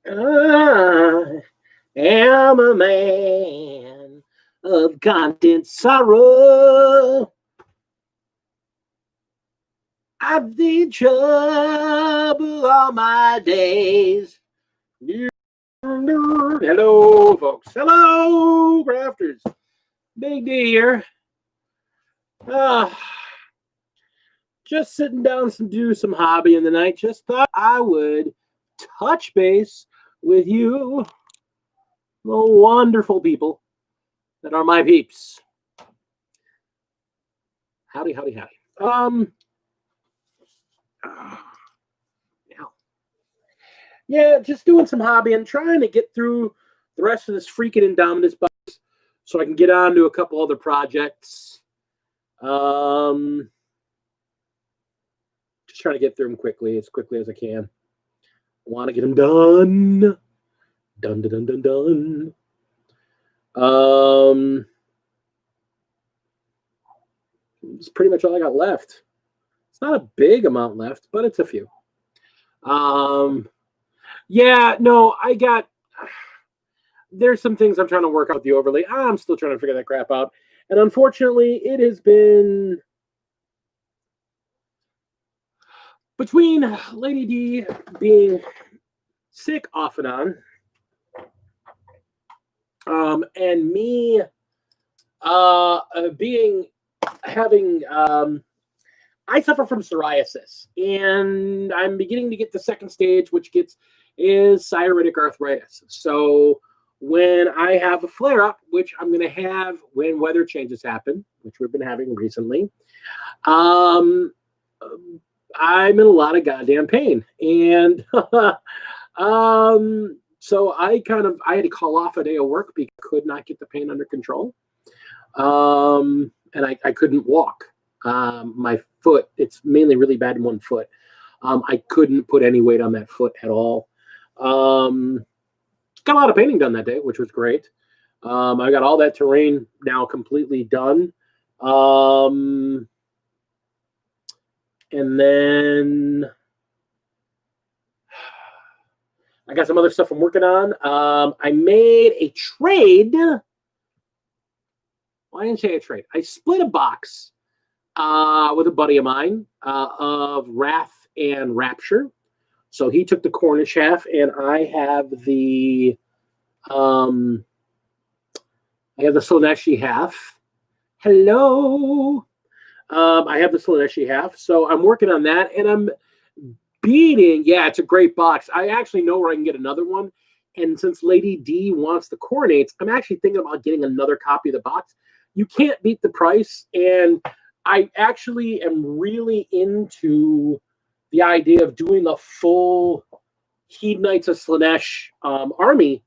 I am a man of constant sorrow. I've the trouble all my days. Hello, folks. Hello, grafters. Big D here. Just sitting down to do some hobby in the night. Just thought I would touch base with you, the wonderful people that are my peeps. Howdy, howdy, howdy. Yeah, just doing some hobby and trying to get through the rest of this freaking Indominus box so I can get on to a couple other projects. Just trying to get through them quickly as I can. I want to get them done. Done, done, done, done, done. It's pretty much all I got left. It's not a big amount left, but it's a few. Yeah, no, there's some things I'm trying to work out with the overlay. I'm still trying to figure that crap out. And unfortunately, it has been between Lady D being sick off and on, and me I suffer from psoriasis, and I'm beginning to get the second stage, which is psoriatic arthritis. So when I have a flare-up, which I'm going to have when weather changes happen, which we've been having recently, I'm in a lot of goddamn pain. And so I had to call off a day of work because I could not get the pain under control. And I couldn't walk. My foot, it's mainly really bad in one foot. I couldn't put any weight on that foot at all. Got a lot of painting done that day, which was great. I got all that terrain now completely done. And then I got some other stuff I'm working on. I made a trade. Well, I didn't say a trade. I split a box with a buddy of mine of Wrath and Rapture. So he took the Cornish half, and I have the Slaneshi half. Hello. I have the Slaneshi half, so I'm working on that, and I'm beating. Yeah, it's a great box. I actually know where I can get another one, and since Lady D wants the Coronates, I'm actually thinking about getting another copy of the box. You can't beat the price, and I actually am really into the idea of doing a full Hedonites of Slaanesh army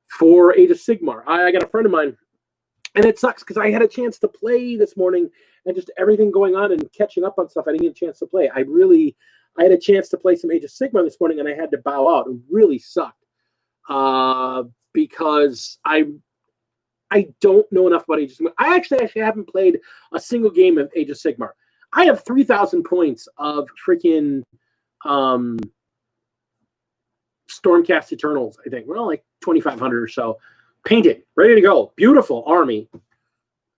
for Age of Sigmar. I got a friend of mine, and it sucks because I had a chance to play this morning, and just everything going on and catching up on stuff, I didn't get a chance to play. I had a chance to play some Age of Sigmar this morning, and I had to bow out. It really sucked because I don't know enough about Age of Sigmar. I actually haven't played a single game of Age of Sigmar. I have 3,000 points of freaking Stormcast Eternals, I think. Well, like 2,500 or so. Painted, ready to go. Beautiful army.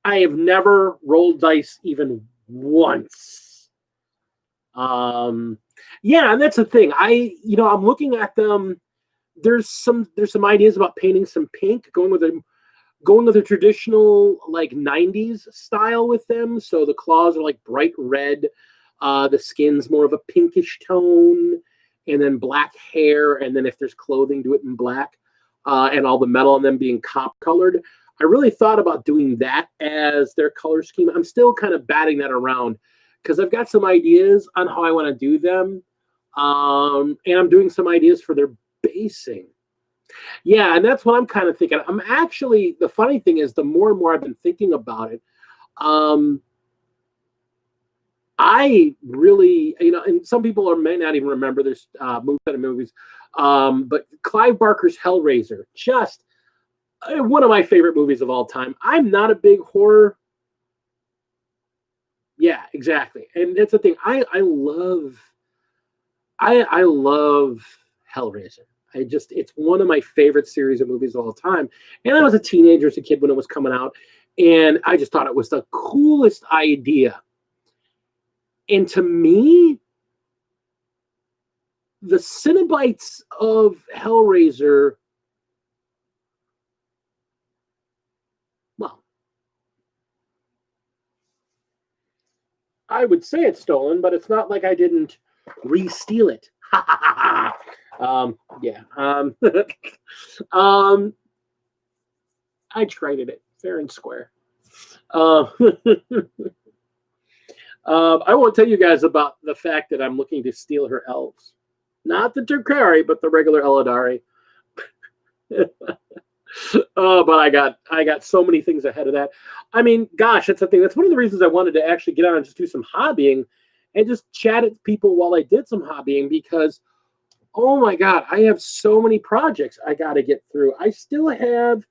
I have never rolled dice even once. Yeah, and that's the thing. I'm looking at them. There's some ideas about painting some pink, going with a traditional like 90s style with them. So the claws are like bright red, the skin's more of a pinkish tone, and then black hair, and then if there's clothing, do it in black, and all the metal on them being cop colored. I really thought about doing that as their color scheme. I'm still kind of batting that around because I've got some ideas on how I want to do them, and I'm doing some ideas for their basing. Yeah, and that's what I'm kind of thinking. I'm actually, the funny thing is, the more and more I've been thinking about it, I really, and some people may not even remember this movies, but Clive Barker's Hellraiser, just one of my favorite movies of all time. I'm not a big horror. Yeah, exactly. And that's the thing. I love Hellraiser. It's one of my favorite series of movies of all time. And I was a teenager as a kid when it was coming out, and I just thought it was the coolest idea. And to me, the Cenobites of Hellraiser, well, I would say it's stolen, but it's not like I didn't re-steal it. Yeah. I traded it fair and square. I won't tell you guys about the fact that I'm looking to steal her elves. Not the Drukhari, but the regular Eladari. But I got so many things ahead of that. I mean, gosh, that's the thing. That's one of the reasons I wanted to actually get on and just do some hobbying and just chat at people while I did some hobbying, because, oh my God, I have so many projects I got to get through. I still have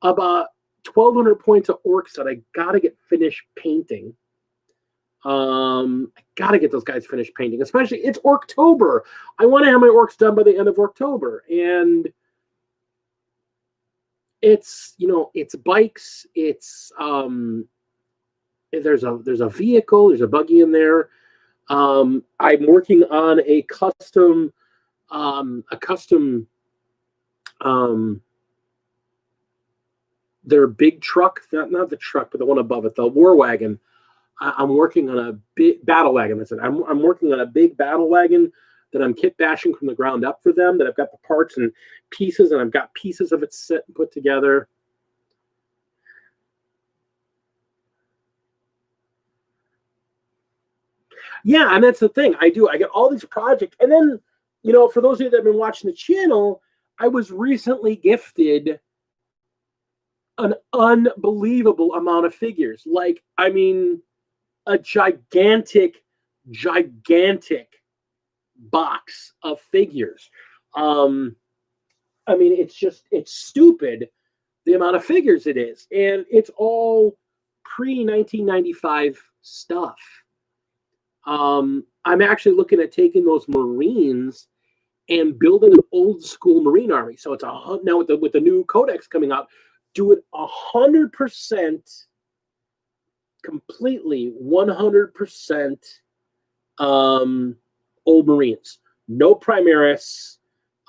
about 1,200 points of orcs that I got to get finished painting. I got to get those guys finished painting, especially it's Orktober. I want to have my orcs done by the end of October. And it's, it's bikes, it's there's a vehicle, there's a buggy in there. I'm working on a custom their big truck, not the truck, but the one above it, the war wagon. I'm working on a big battle wagon. That's it. I'm working on a big battle wagon that I'm kit bashing from the ground up for them, that I've got the parts and pieces, and I've got pieces of it set and put together. Yeah, and that's the thing. I get all these projects. And then, for those of you that have been watching the channel, I was recently gifted an unbelievable amount of figures. Like, I mean, a gigantic box of figures. I mean, it's stupid the amount of figures it is. And it's all pre-1995 stuff. I'm actually looking at taking those Marines and building an old school Marine army. So it's now with the new Codex coming out, do it 100% completely, 100% old Marines. No Primaris,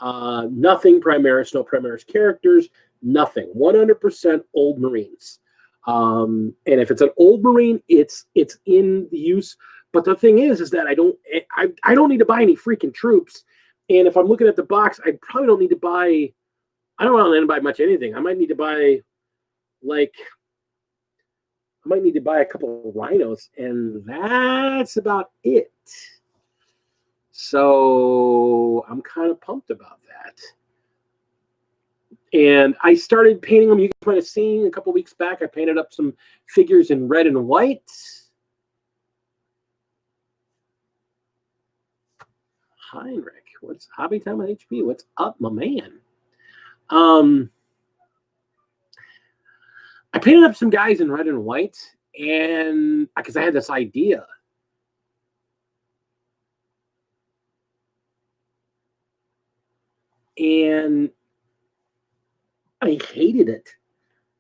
nothing Primaris, no Primaris characters, nothing. 100% old Marines. And if it's an old Marine, it's in use. But the thing is that I don't need to buy any freaking troops. And if I'm looking at the box, I probably don't need to buy. I don't want to buy much anything. I might need to buy a couple of rhinos, and that's about it. So I'm kind of pumped about that. And I started painting them. You guys might have seen a couple of weeks back, I painted up some figures in red and white. Heinrich, what's hobby time with HP? What's up, my man? I painted up some guys in red and white, and because I had this idea. And I hated it.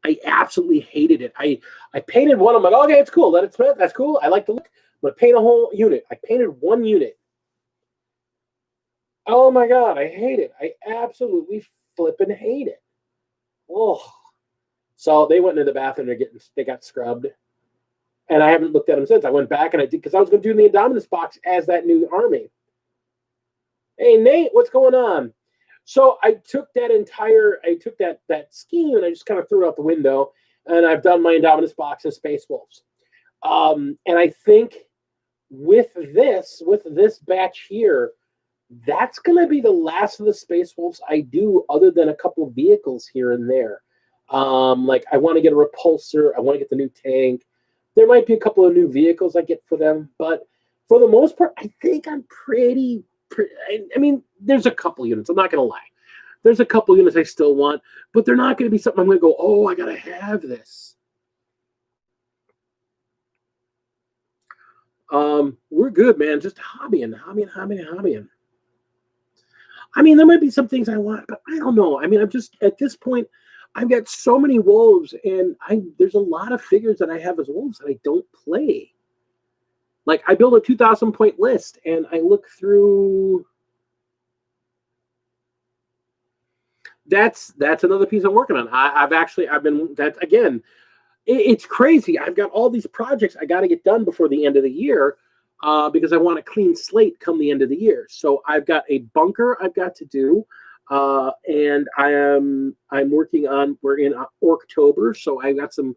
I absolutely hated it. I painted one. I'm like, okay, it's cool. Let it smith. That's cool. I like the look. I'm going to paint a whole unit. I painted one unit. Oh my God, I hate it. I absolutely flipping hate it. Oh. So they went into the bathroom. They got scrubbed. And I haven't looked at them since. I went back and I did, because I was going to do the Indominus box as that new army. Hey, Nate, what's going on? So I took that scheme and I just kind of threw it out the window, and I've done my Indominus box of Space Wolves. And I think with this batch here, that's going to be the last of the Space Wolves I do, other than a couple of vehicles here and there. Like I want to get a repulsor. I want to get the new tank. There might be a couple of new vehicles I get for them, but for the most part, I think I'm pretty. I mean, there's a couple units. I'm not going to lie. There's a couple units I still want, but they're not going to be something I'm going to go, oh, I got to have this. We're good, man. Just hobbying. I mean, there might be some things I want, but I don't know. I mean, I'm just at this point, I've got so many wolves, and there's a lot of figures that I have as wolves that I don't play. Like I build a 2,000 point list, and I look through. That's another piece I'm working on. I've been that again. It's crazy. I've got all these projects I got to get done before the end of the year. Because I want a clean slate come the end of the year. So I've got a bunker I've got to do, and I'm working on. We're in October, so I got some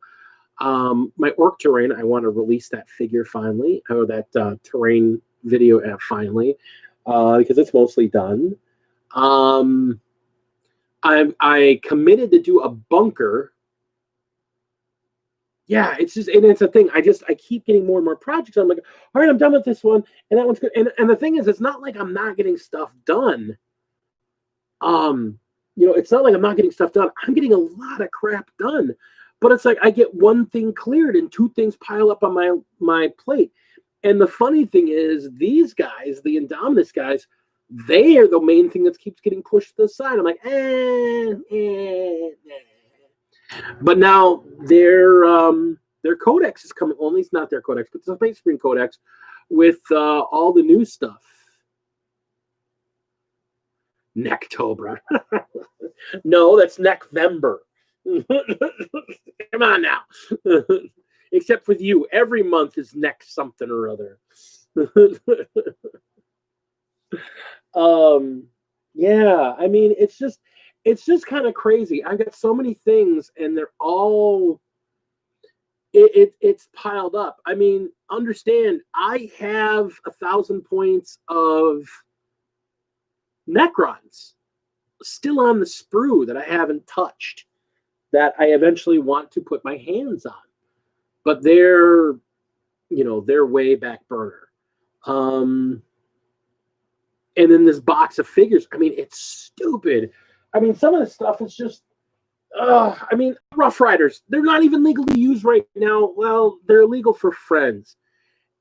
my orc terrain. I want to release that figure finally, or that terrain video app finally, because it's mostly done. I committed to do a bunker. Yeah, it's just, and it's a thing. I keep getting more and more projects. I'm like, all right, I'm done with this one, and that one's good. And the thing is, it's not like I'm not getting stuff done. It's not like I'm not getting stuff done. I'm getting a lot of crap done, but it's like I get one thing cleared and two things pile up on my plate. And the funny thing is, these guys, the Indominus guys, they are the main thing that keeps getting pushed to the side. I'm like, But now their Codex is coming. Well, at least not their Codex, but the Space Marine Codex with all the new stuff. Necktober. No, that's Neckvember. Come on now. Except with you, every month is neck something or other. Yeah, I mean, it's just kind of crazy. I've got so many things, and they're all it's piled up. I mean, understand, I have 1,000 points of Necrons still on the sprue that I haven't touched, that I eventually want to put my hands on, but they're way back burner. And then this box of figures, I mean, it's stupid. I mean, some of the stuff is just, I mean, Rough Riders, they're not even legal to use right now. Well, they're illegal for friends.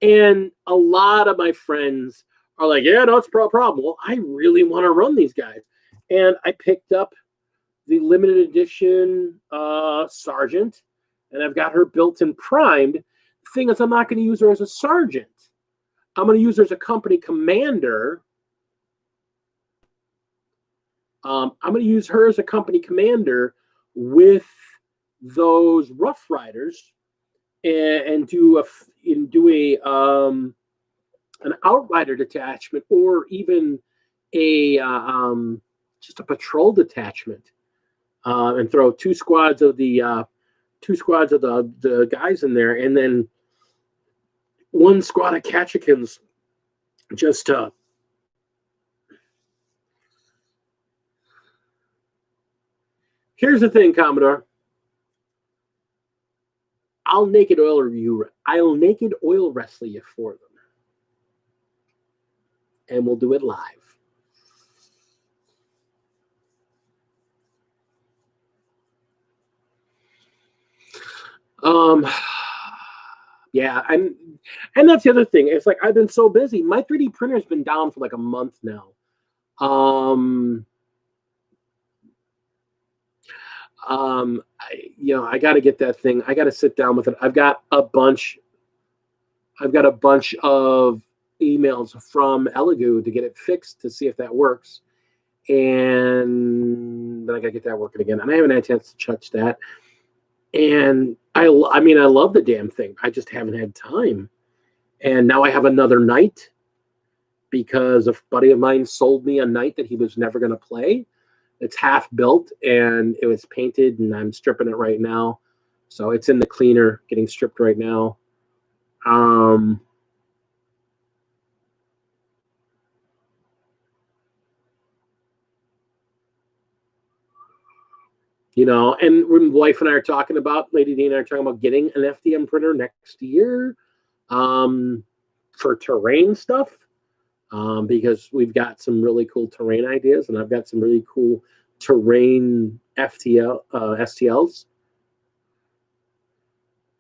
And a lot of my friends are like, yeah, no, it's a problem. Well, I really want to run these guys. And I picked up the limited edition Sergeant, and I've got her built and primed. The thing is, I'm not going to use her as a Sergeant. I'm going to use her as a company commander. I'm going to use her as a company commander with those Rough Riders, and do an Outrider detachment, or even a just a patrol detachment, and throw two squads of the guys in there, and then one squad of Catchikins just to. Here's the thing, Commodore. I'll naked oil wrestle you for them, and we'll do it live. Yeah, and that's the other thing. It's like I've been so busy. My 3D printer's been down for like a month now. I got to get that thing. I got to sit down with it. I've got a bunch of emails from Elegoo to get it fixed, to see if that works, and then I got to get that working again. And I haven't had a chance to touch that. And I love the damn thing. I just haven't had time. And now I have another night, because a buddy of mine sold me a night that he was never going to play. It's half built, and it was painted, and I'm stripping it right now. So it's in the cleaner, getting stripped right now. And when wife and I are talking about, Lady D and I are talking about getting an FDM printer next year, for terrain stuff. Because we've got some really cool terrain ideas, and I've got some really cool terrain STLs.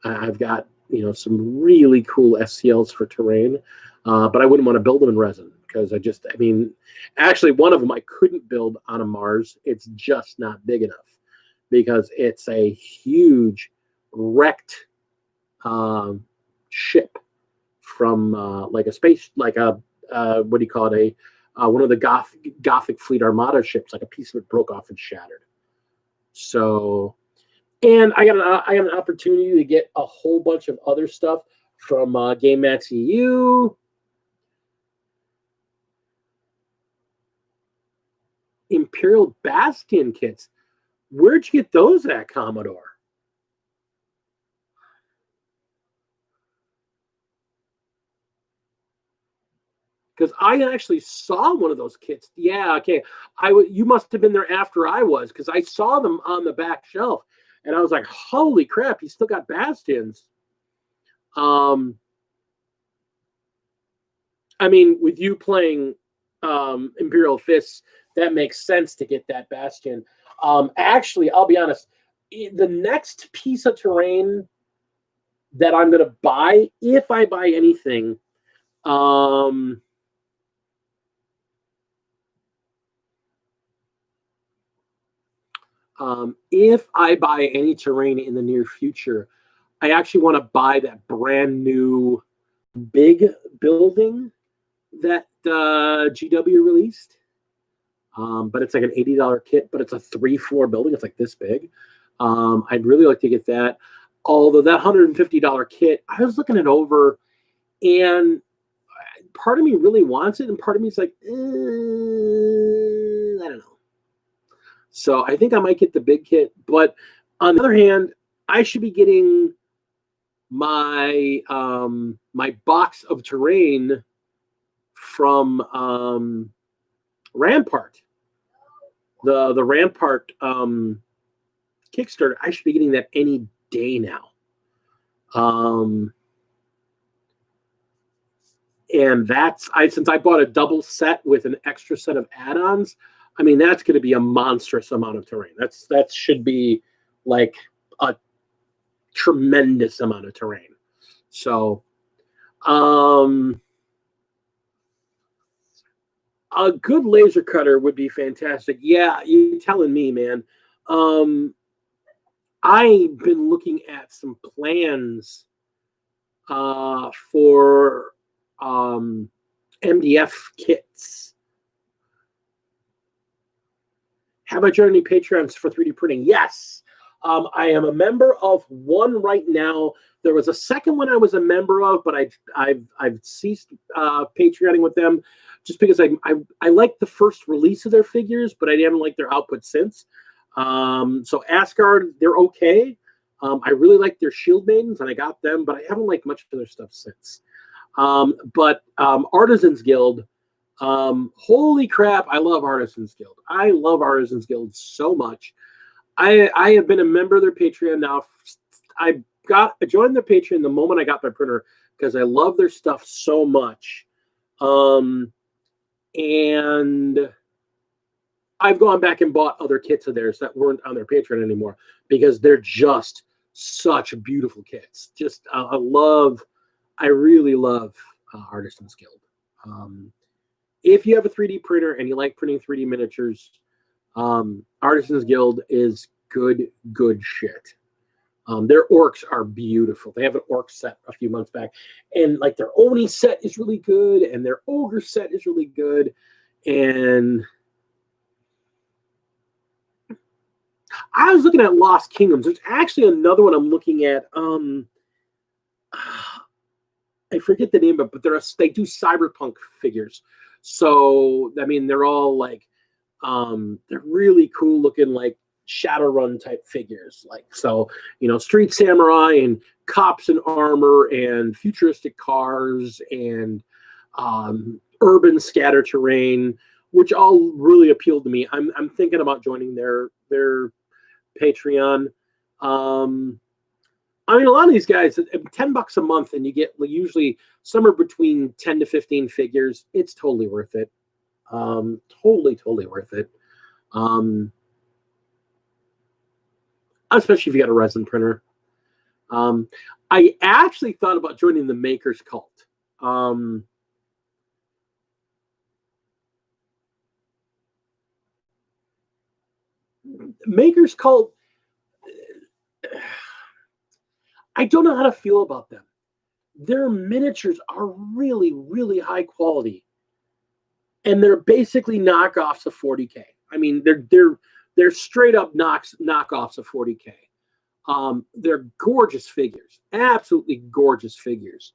I've got some really cool STLs for terrain, but I wouldn't want to build them in resin, because I mean, actually one of them I couldn't build on a Mars. It's just not big enough because it's a huge wrecked ship from like a space, like a what do you call it? One of the Gothic Fleet Armada ships. Like a piece of it broke off and shattered. So, and I got an opportunity to get a whole bunch of other stuff from Game Max EU. Imperial Bastion kits. Where'd you get those at, Commodore? Because I actually saw one of those kits. Yeah, okay. You must have been there after I was, because I saw them on the back shelf, and I was like, "Holy crap! You still got Bastions." I mean, with you playing Imperial Fists, that makes sense to get that Bastion. Actually, I'll be honest. The next piece of terrain that I'm going to buy, if I buy anything, if I buy any terrain in the near future, I actually want to buy that brand new big building that GW released. But it's like an $80 kit, but it's a 3-floor building. It's like this big. I'd really like to get that. Although that $150 kit, I was looking it over, and part of me really wants it, and part of me is like, I don't know. So I think I might get the big kit. But on the other hand, I should be getting my my box of terrain from Rampart. The Rampart Kickstarter. I should be getting that any day now. And since I bought a double set with an extra set of add-ons, I mean, that's going to be a monstrous amount of terrain. That should be like a tremendous amount of terrain. So, a good laser cutter would be fantastic. Yeah, you're telling me, man. I've been looking at some plans for MDF kits. Have I joined any Patreons for 3D printing? Yes. I am a member of one right now. There was a second one I was a member of, but I've ceased Patreoning with them just because I like the first release of their figures, but I haven't liked their output since. So Asgard, they're okay. I really like their Shield Maidens, and I got them, but I haven't liked much of their stuff since. But Artisans Guild, holy crap, I love Artisans Guild. I love Artisans Guild so much. I have been a member of their Patreon now. I joined their Patreon the moment I got my printer because I love their stuff so much. And I've gone back and bought other kits of theirs that weren't on their Patreon anymore because they're just such beautiful kits. Just I really love Artisans Guild. If you have a 3D printer and you like printing 3D miniatures, Artisans Guild is good shit. Their orcs are beautiful. They have an orc set a few months back, and like their Oni set is really good, and their ogre set is really good. And I was looking at Lost Kingdoms. There's actually another one I'm looking at. I forget the name of it, but they do cyberpunk figures. So I mean, they're all like they're really cool looking, like Shadowrun type figures. Like, so, you know, street samurai and cops in armor and futuristic cars and urban scatter terrain, which all really appealed to me. I'm thinking about joining their Patreon. I mean, a lot of these guys, $10 a month, and you get usually somewhere between 10 to 15 figures. It's totally worth it. Totally worth it. Especially if you got a resin printer. I actually thought about joining the Maker's Cult. Makers Cult, I don't know how to feel about them. Their miniatures are really, really high quality, and they're basically knockoffs of 40K. I mean, they're straight up knockoffs of 40K. They're gorgeous figures, absolutely gorgeous figures.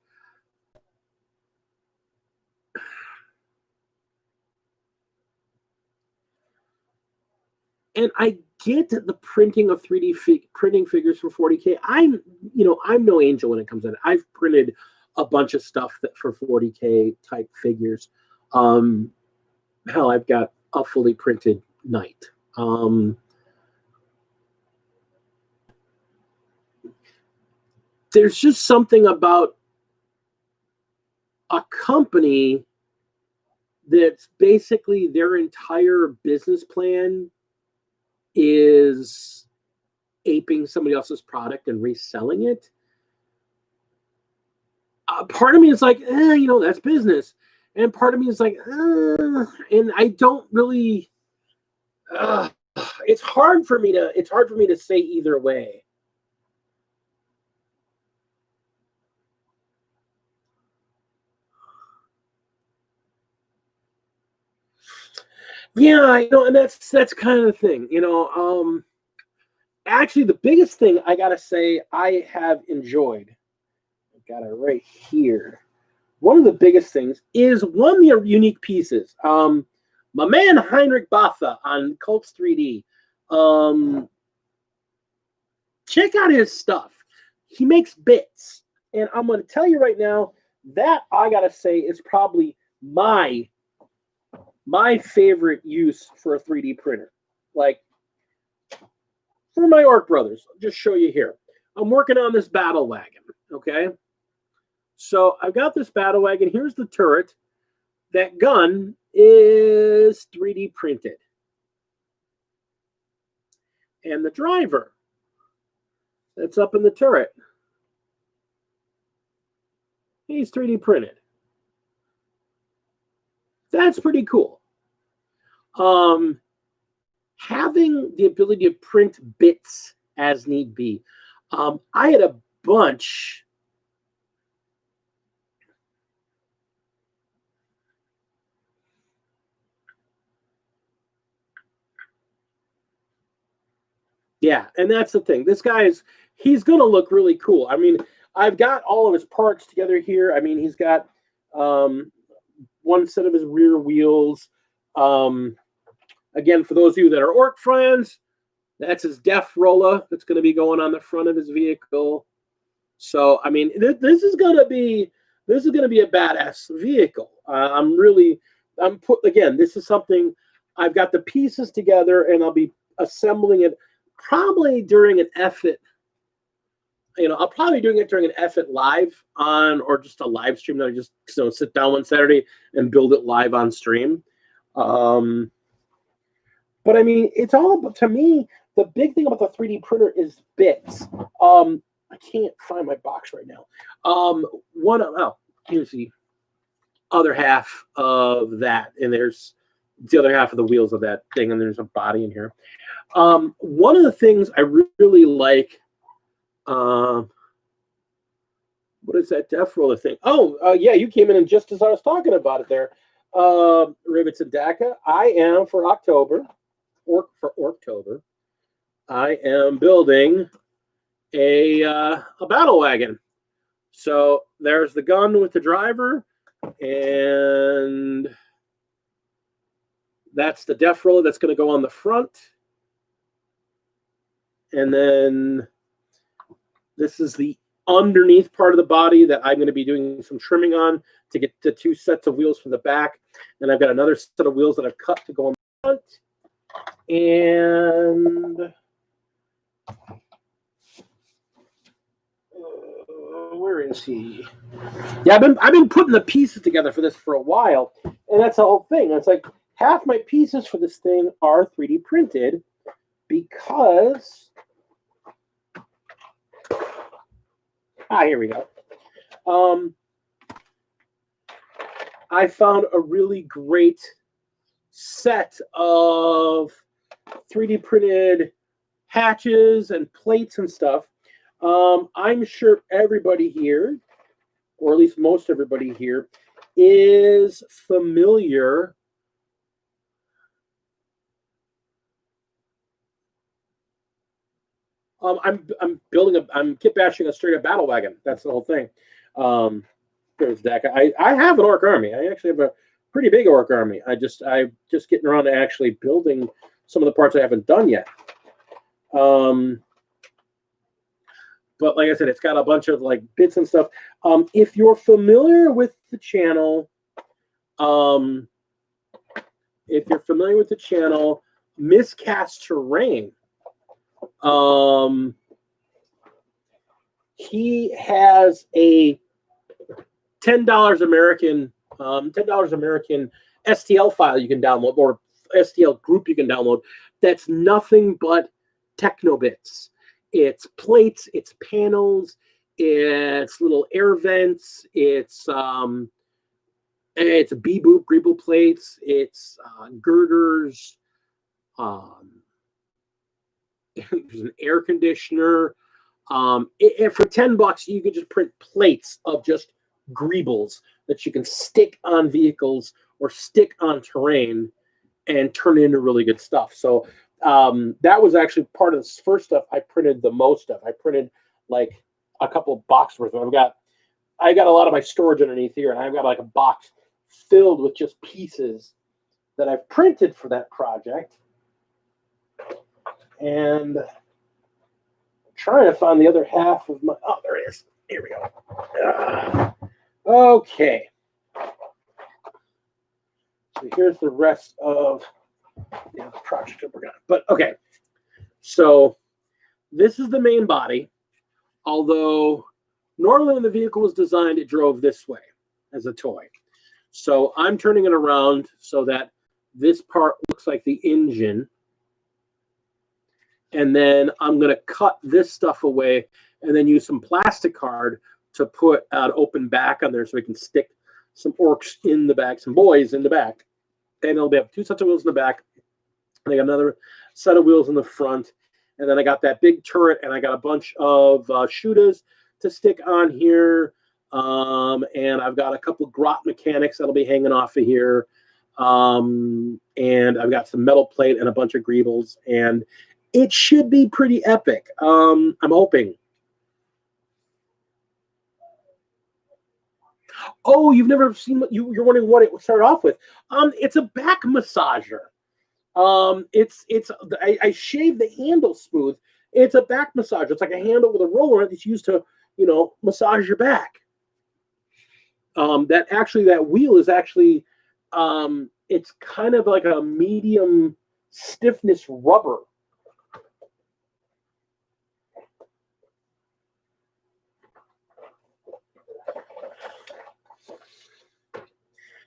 And I get the printing of 3D printing figures for 40K. I'm no angel when it comes to it. I've printed a bunch of stuff for 40K type figures. Hell, I've got a fully printed Knight. There's just something about a company that's basically their entire business plan is aping somebody else's product and reselling it. Part of me is like, that's business, and part of me is like, and I don't really. It's hard for me to say either way. Yeah, and that's kind of the thing, Actually, the biggest thing I gotta say I have enjoyed, I've got it right here. One of the biggest things is one of the unique pieces. My man Heinrich Botha on Cults 3D. Check out his stuff. He makes bits, and I'm going to tell you right now that I gotta say is probably my favorite use for a 3D printer. Like, for my Orc brothers, I'll just show you here. I'm working on this battle wagon, okay? So I've got this battle wagon. Here's the turret. That gun is 3D printed. And the driver that's up in the turret, he's 3D printed. That's pretty cool. Having the ability to print bits as need be. I had a bunch. Yeah, and that's the thing. This guy he's going to look really cool. I mean, I've got all of his parts together here. I mean, he's got one set of his rear wheels. Again, for those of you that are Orc fans, that's his Def Rolla that's going to be going on the front of his vehicle. So, I mean, this is going to be a badass vehicle. This is something I've got the pieces together, and I'll be assembling it probably during an F-It. I'll probably doing it during an F-It live on, or just a live stream that I just sit down one Saturday and build it live on stream. But I mean, it's all about, to me, the big thing about the 3D printer is bits. I can't find my box right now. Here's the other half of that, and there's the other half of the wheels of that thing, and there's a body in here. One of the things I really like, what is that Def Roller thing? Yeah, you came in and just as I was talking about it there. Rivets and DACA. I am for October, I am building a battle wagon. So there's the gun with the driver, and that's the Def Roller that's going to go on the front. And then this is the underneath part of the body that I'm going to be doing some trimming on to get the two sets of wheels for the back. And I've got another set of wheels that I've cut to go on the front. And where is he? Yeah, I've been putting the pieces together for this for a while, and that's the whole thing. It's like half my pieces for this thing are 3D printed because here we go. I found a really great set of 3D printed hatches and plates and stuff. I'm sure everybody here, or at least most everybody here, is familiar. I'm kit bashing a straight up battle wagon. That's the whole thing. There's that. I have an orc army. I actually have a pretty big orc army. I'm just getting around to actually building some of the parts I haven't done yet. But like I said, it's got a bunch of like bits and stuff. If you're familiar with the channel, Miscast Terrain, he has a $10 American STL file you can download, or STL group you can download. That's nothing but techno bits. It's plates, it's panels, it's little air vents, it's B-boop, greeble plates, it's girders. There's an air conditioner. For $10, you can just print plates of just greebles that you can stick on vehicles or stick on terrain and turn into really good stuff. So that was actually part of this first stuff I printed the most of. I printed like a couple of boxes worth. I got a lot of my storage underneath here, and I've got like a box filled with just pieces that I've printed for that project. And I'm trying to find the other half of my. Oh, there it is. Here we go. Okay. So here's the rest of the project that we're going to. But okay. So this is the main body. Although normally when the vehicle was designed, it drove this way as a toy. So I'm turning it around so that this part looks like the engine. And then I'm going to cut this stuff away and then use some plastic card to put an open back on there so we can stick some orcs in the back, some boys in the back. And it'll have two sets of wheels in the back. And I got another set of wheels in the front. And then I got that big turret, and I got a bunch of shooters to stick on here. And I've got a couple of grot mechanics that'll be hanging off of here. And I've got some metal plate and a bunch of greebles. And it should be pretty epic. I'm hoping. Oh, you've never seen what you're wondering what it would start off with. It's a back massager. I shaved the handle smooth. It's a back massager. It's like a handle with a roller that's used to, massage your back. That wheel is actually, it's kind of like a medium stiffness rubber.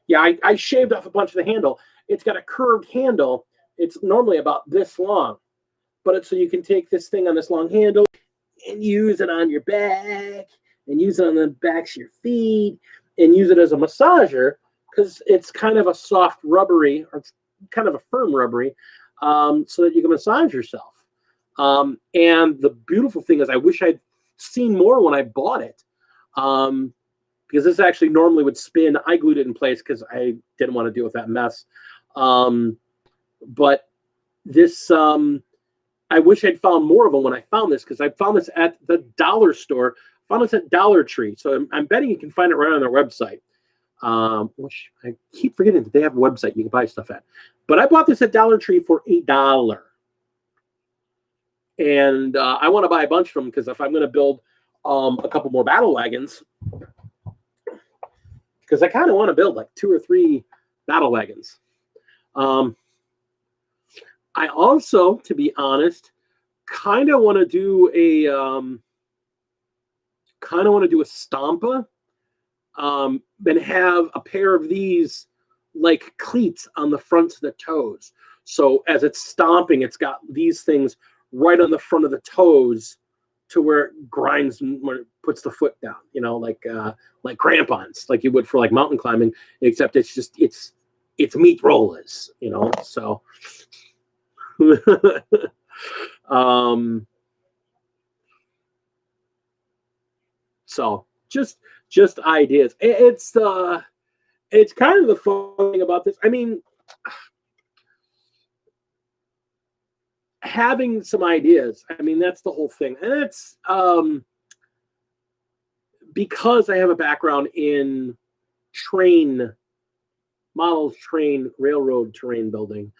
Yeah, I shaved off a bunch of the handle. It's got a curved handle. It's normally about this long. But so you can take this thing on this long handle and use it on your back and use it on the backs of your feet and use it as a massager because it's kind of a soft rubbery, or it's kind of a firm rubbery, so that you can massage yourself. And the beautiful thing is I wish I'd seen more when I bought it. Because this actually normally would spin. I glued it in place because I didn't want to deal with that mess. But this, I wish I'd found more of them when I found this, because I found this at the dollar store. I found this at Dollar Tree. So I'm betting you can find it right on their website. Which I keep forgetting that they have a website you can buy stuff at. But I bought this at Dollar Tree for $1. And I want to buy a bunch of them because if I'm going to build a couple more battle wagons, because I kind of want to build like 2 or 3 battle wagons. I also, to be honest, kind of want to do a Stompa, and have a pair of these like cleats on the front of the toes. So as it's stomping, it's got these things right on the front of the toes to where it grinds when it puts the foot down, like crampons, like you would for like mountain climbing, except it's meat rollers, so So just ideas. It's kind of the fun thing about this. I mean, having some ideas. I mean, that's the whole thing, and it's because I have a background in railroad terrain building.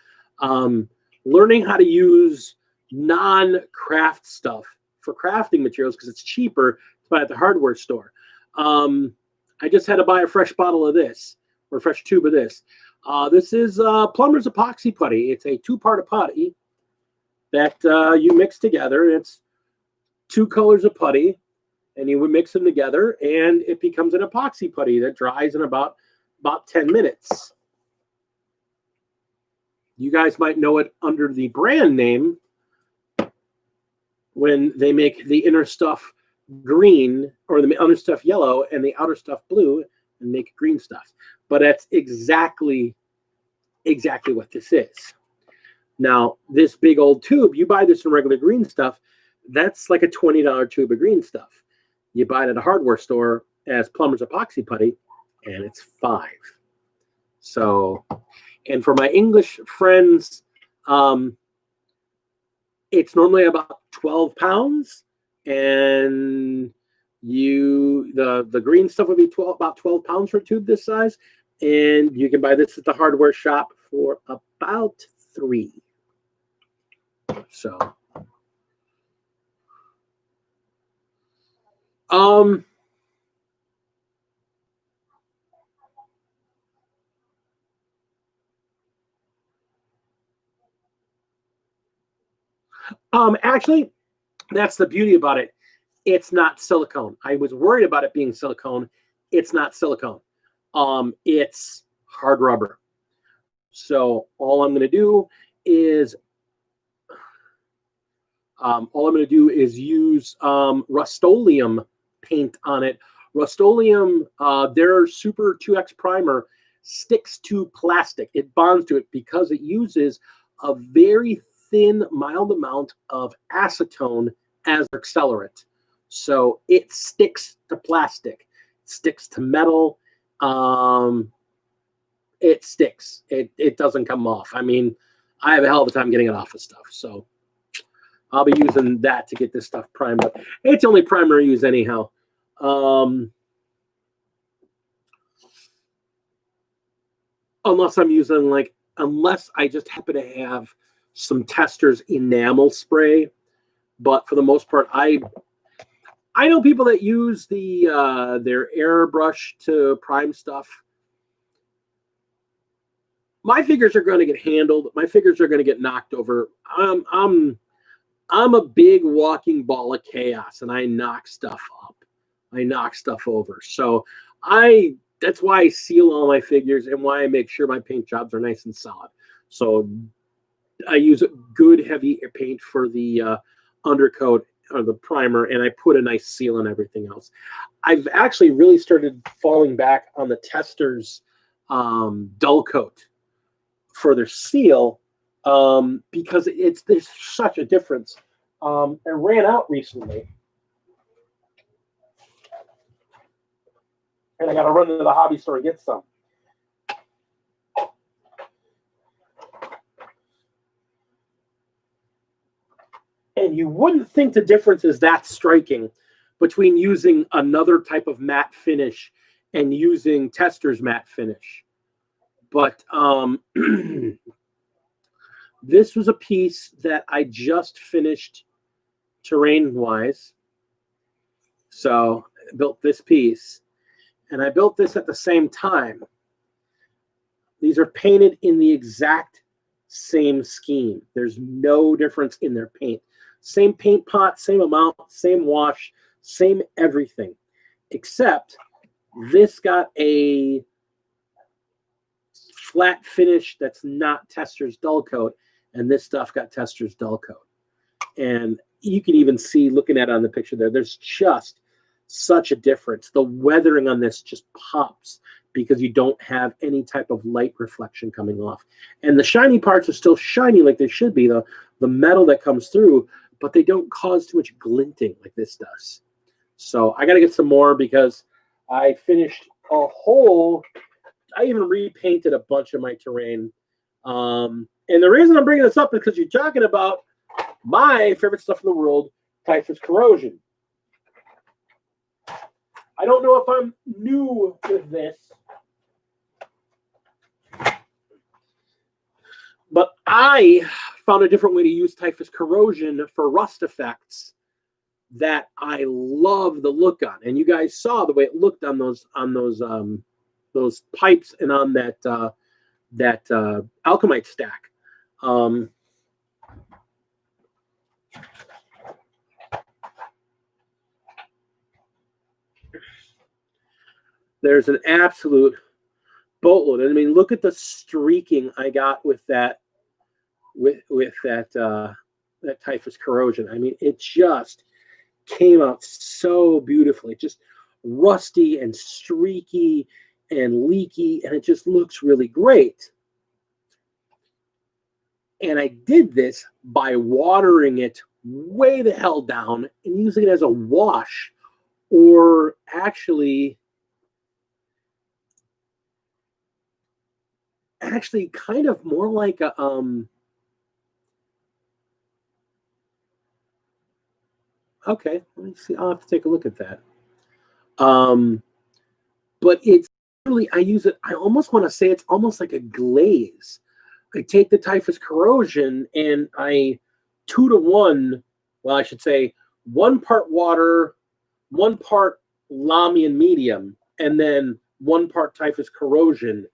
Learning how to use non-craft stuff for crafting materials because it's cheaper to buy at the hardware store. I just had to buy a fresh bottle of this, or a fresh tube of this. This is Plumber's Epoxy Putty. It's a two-part putty that you mix together. It's two colors of putty, and you would mix them together, and it becomes an epoxy putty that dries in about 10 minutes. You guys might know it under the brand name when they make the inner stuff green, or the inner stuff yellow and the outer stuff blue, and make green stuff. But that's exactly what this is. Now, this big old tube, you buy this in regular green stuff, that's like a $20 tube of green stuff. You buy it at a hardware store as Plumber's Epoxy Putty, and it's $5. So, and for my English friends, it's normally about 12 pounds, and the green stuff would be about 12 pounds for a tube this size, and you can buy this at the hardware shop for about $3. So, actually, that's the beauty about it. It's not silicone. I was worried about it being silicone. It's not silicone. It's hard rubber. So all I'm going to do is use Rust-Oleum paint on it. Rust-Oleum, their Super 2X primer sticks to plastic. It bonds to it because it uses a very thin, mild amount of acetone as accelerant. So it sticks to plastic, it sticks to metal. It sticks. It doesn't come off. I mean, I have a hell of a time getting it off of stuff. So I'll be using that to get this stuff primed up. It's the only primer I use anyhow. Unless I'm using unless I just happen to have some Testors enamel spray. But for the most part, I know people that use their airbrush to prime stuff. My fingers are going to get handled. My fingers are going to get knocked over. I'm a big walking ball of chaos, and I knock stuff up. I knock stuff over. So that's why I seal all my figures and why I make sure my paint jobs are nice and solid. So I use good heavy paint for the undercoat or the primer, and I put a nice seal on everything else. I've actually really started falling back on the Testors dull coat for their seal because there's such a difference. I ran out recently, and I got to run to the hobby store and get some. And you wouldn't think the difference is that striking between using another type of matte finish and using Testors matte finish. But this was a piece that I just finished terrain-wise. So I built this piece, and I built this at the same time. These are painted in the exact same scheme. There's no difference in their paint. Same paint pot, same amount, same wash, same everything, except this got a flat finish that's not Testors dull coat, and this stuff got Testors dull coat. And you can even see, looking at it on the picture there's just such a difference. The weathering on this just pops because you don't have any type of light reflection coming off. And the shiny parts are still shiny like they should be, the metal that comes through, but they don't cause too much glinting like this does. So I got to get some more because I finished a whole, I even repainted a bunch of my terrain. And the reason I'm bringing this up is because you're talking about my favorite stuff in the world, Typhus Corrosion. I don't know if I'm new with this, but I found a different way to use Typhus Corrosion for rust effects that I love the look on. And you guys saw the way it looked on those pipes and on that alchemite stack. There's an absolute boatload. I mean, look at the streaking I got with that that Typhus Corrosion. I mean, it just came out so beautifully. Just rusty and streaky and leaky, and it just looks really great. And I did this by watering it way the hell down and using it as a wash, or actually kind of more like a okay, let me see. I'll have to take a look at that. But it's really, I use it, I almost want to say it's almost like a glaze. I take the Typhus Corrosion and I 2 to 1, well, I should say 1 part water, 1 part Lamian medium, and then 1 part Typhus Corrosion.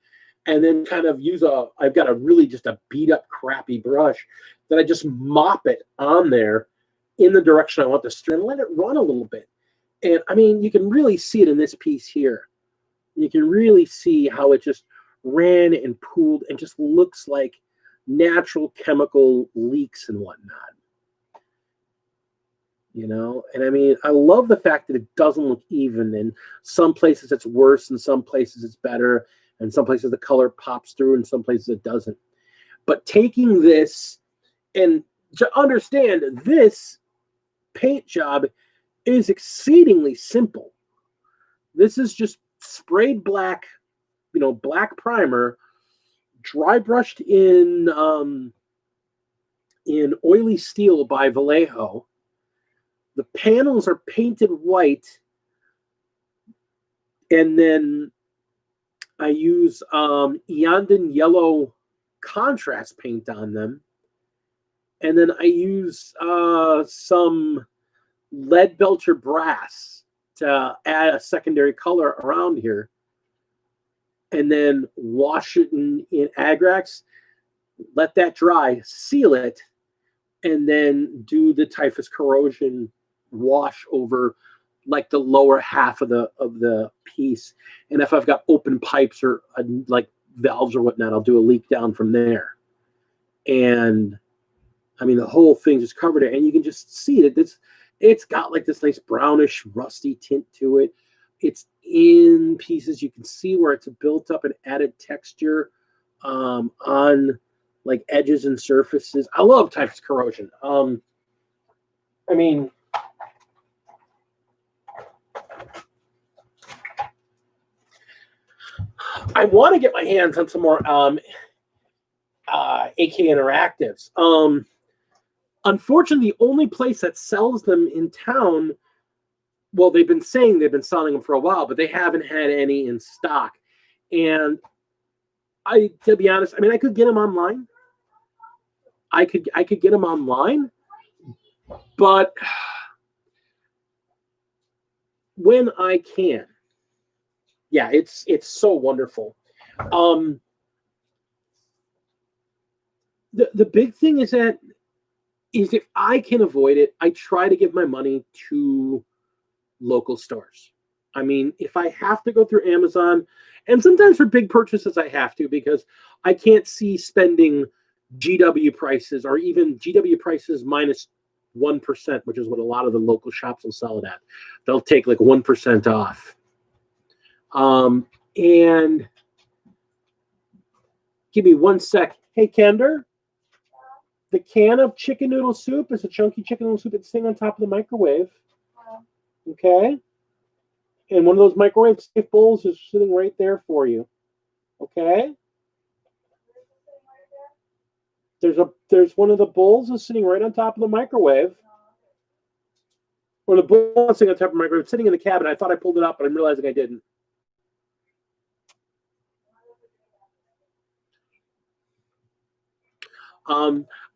And then kind of use I've got a really just a beat up crappy brush that I just mop it on there in the direction I want the string and let it run a little bit. And I mean, you can really see it in this piece here. You can really see how it just ran and pooled and just looks like natural chemical leaks and whatnot. You know, and I mean, I love the fact that it doesn't look even. In some places it's worse, in some places it's better. And some places the color pops through, and some places it doesn't. But taking this, and to understand, this paint job is exceedingly simple. This is just sprayed black, you know, black primer, dry brushed in oily steel by Vallejo. The panels are painted white, and then I use Eondon yellow contrast paint on them. And then I use some lead belcher brass to add a secondary color around here. And then wash it in Agrax, let that dry, seal it, and then do the Typhus Corrosion wash over like the lower half of the piece. And if I've got open pipes or like valves or whatnot, I'll do a leak down from there. And I mean, the whole thing just covered it, and you can just see it. It's got like this nice brownish, rusty tint to it. It's in pieces. You can see where it's built up and added texture on like edges and surfaces. I love Typhus Corrosion. I mean, I want to get my hands on some more AK Interactives. Unfortunately, the only place that sells them in town, well, they've been saying they've been selling them for a while, but they haven't had any in stock. And to be honest, I mean, I could get them online. I could get them online, but when I can, yeah, it's so wonderful. The big thing is that if I can avoid it, I try to give my money to local stores. I mean, if I have to go through Amazon, and sometimes for big purchases I have to, because I can't see spending GW prices or even GW prices minus 1%, which is what a lot of the local shops will sell it at. They'll take like 1% off. And give me one sec. Hey, Kender, the can of chicken noodle soup is a chunky chicken noodle soup. It's sitting on top of the microwave. Okay? And one of those microwave safe bowls is sitting right there for you. Okay? There's one of the bowls is sitting right on top of the microwave. Or the bowl is sitting on top of the microwave, it's sitting in the cabinet. I thought I pulled it up, but I'm realizing I didn't.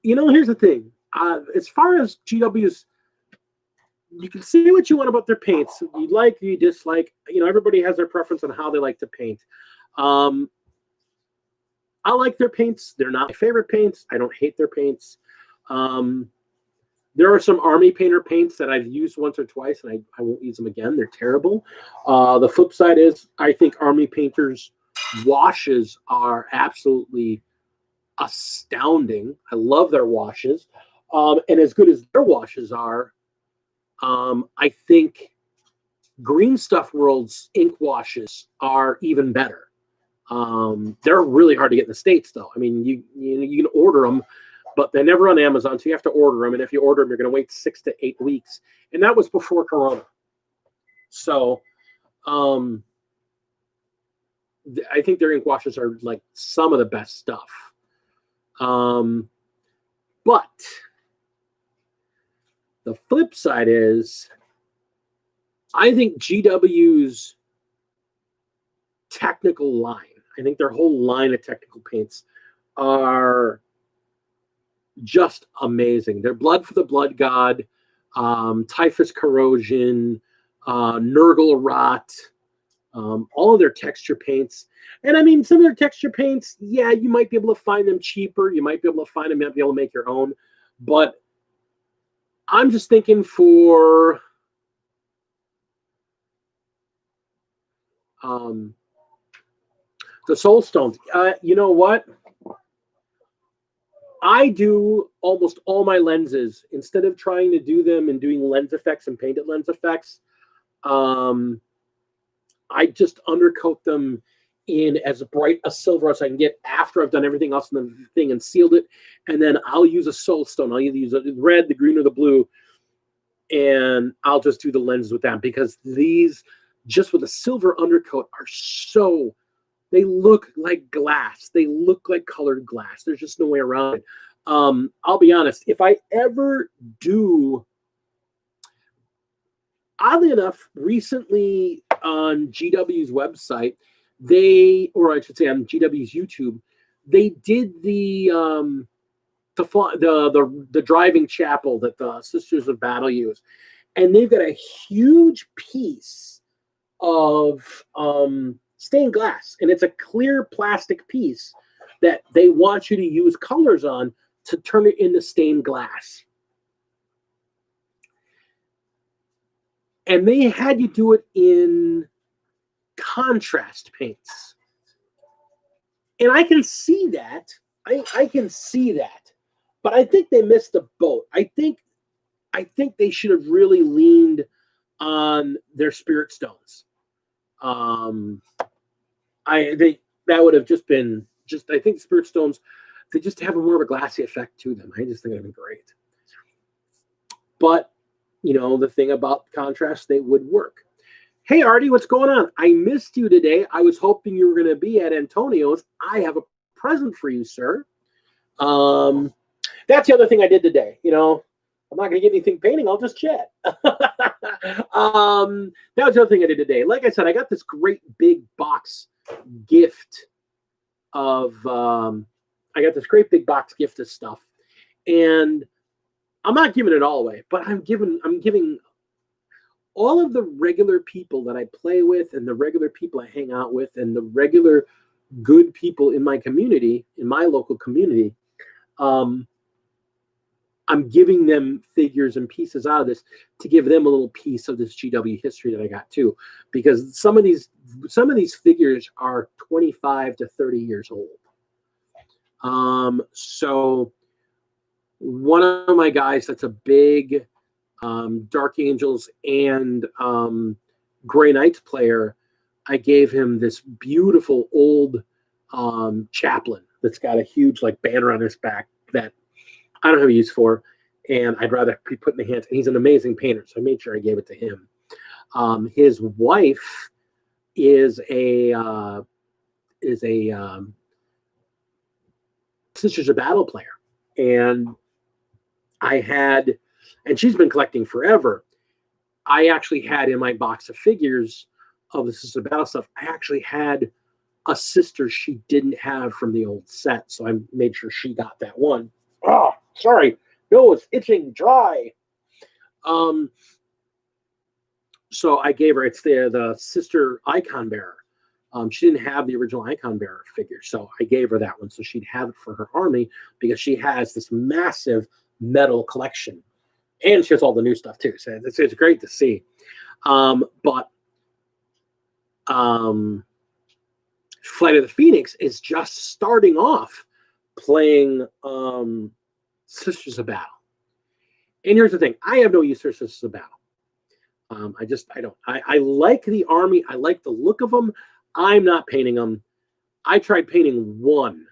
Here's the thing. As far as GWs, you can say what you want about their paints. You like, you dislike. Everybody has their preference on how they like to paint. I like their paints. They're not my favorite paints. I don't hate their paints. There are some Army Painter paints that I've used once or twice, and I won't use them again. They're terrible. The flip side is I think Army Painter's washes are absolutely astounding. I love their washes. And as good as their washes are, I think Green Stuff World's ink washes are even better. They're really hard to get in the States, though. I mean, you can order them, but they're never on Amazon, so you have to order them. And if you order them, you're going to wait 6 to 8 weeks. And that was before Corona. So I think their ink washes are like some of the best stuff. But the flip side is I think GW's technical line, I think their whole line of technical paints are just amazing. They're Blood for the Blood God, Typhus Corrosion, Nurgle Rot, all of their texture paints. And I mean, some of their texture paints, yeah, you might be able to find them cheaper. You might be able to find them, you might be able to make your own. But I'm just thinking for the Soul Stones. You know what? I do almost all my lenses, instead of trying to do them and doing lens effects and painted lens effects, I just undercoat them in as bright a silver as I can get after I've done everything else in the thing and sealed it. And then I'll use a Soul Stone. I'll either use the red, the green, or the blue, and I'll just do the lenses with them, because these, just with a silver undercoat, are so, they look like glass. They look like colored glass. There's just no way around it. I'll be honest, if I ever do, oddly enough, recently on GW's website, or I should say on GW's YouTube, they did the driving chapel that the Sisters of Battle use, and they've got a huge piece of stained glass, and it's a clear plastic piece that they want you to use colors on to turn it into stained glass. And they had you do it in contrast paints. And I can see that. I can see that. But I think they missed the boat. I think they should have really leaned on their Spirit Stones. I think that would have just been I think Spirit Stones, they just have more of a glassy effect to them. I just think it'd be great. But, the thing about contrast, they would work. Hey, Artie, what's going on? I missed you today. I was hoping you were going to be at Antonio's. I have a present for you, sir. That's the other thing I did today. I'm not going to get anything painting. I'll just chat. That was the other thing I did today. Like I said, I got this great big box gift of stuff, and I'm not giving it all away, but I'm giving all of the regular people that I play with, and the regular people I hang out with, and the regular good people in my community, in my local community, I'm giving them figures and pieces out of this to give them a little piece of this GW history that I got too, because some of these figures are 25 to 30 years old. So one of my guys that's a big Dark Angels and Grey Knights player I gave him this beautiful old chaplain that's got a huge like banner on his back that I don't have a use for, and I'd rather be put in the hands. And he's an amazing painter, so I made sure I gave it to him. His wife is a Sisters of Battle player, and she's been collecting forever. I actually had in my box of figures of the Sisters of Battle stuff, I actually had a sister she didn't have from the old set, so I made sure she got that one. Oh, sorry. No, it's itching dry. So I gave her, it's the sister icon bearer. She didn't have the original icon bearer figure, so I gave her that one so she'd have it for her army because she has this massive metal collection. And she has all the new stuff too, so it's great to see. But Flight of the Phoenix is just starting off playing Sisters of Battle. And here's the thing. I have no use for Sisters of Battle. I don't. I like the army. I like the look of them. I'm not painting them. I tried painting one,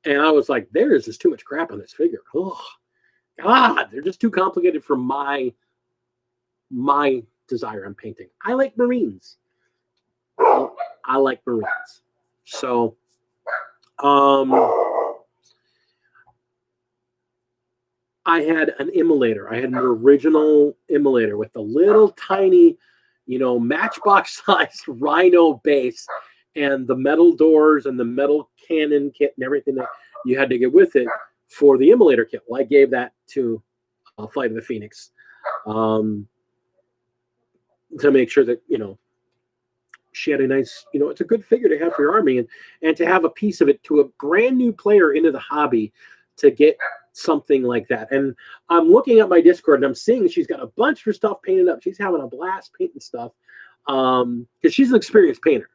and I was like, there is just too much crap on this figure. Oh, God, they're just too complicated for my desire on painting. I like Marines. I like Marines. So, I had an immolator. I had an original immolator with a little tiny, matchbox sized Rhino base and the metal doors and the metal cannon kit and everything that you had to get with it for the immolator kit. Well, I gave that to Flight of the Phoenix to make sure that, she had a nice, it's a good figure to have for your army and to have a piece of it to a brand new player into the hobby to get something like that. And I'm looking at my Discord and I'm seeing she's got a bunch of her stuff painted up. She's having a blast painting stuff because she's an experienced painter.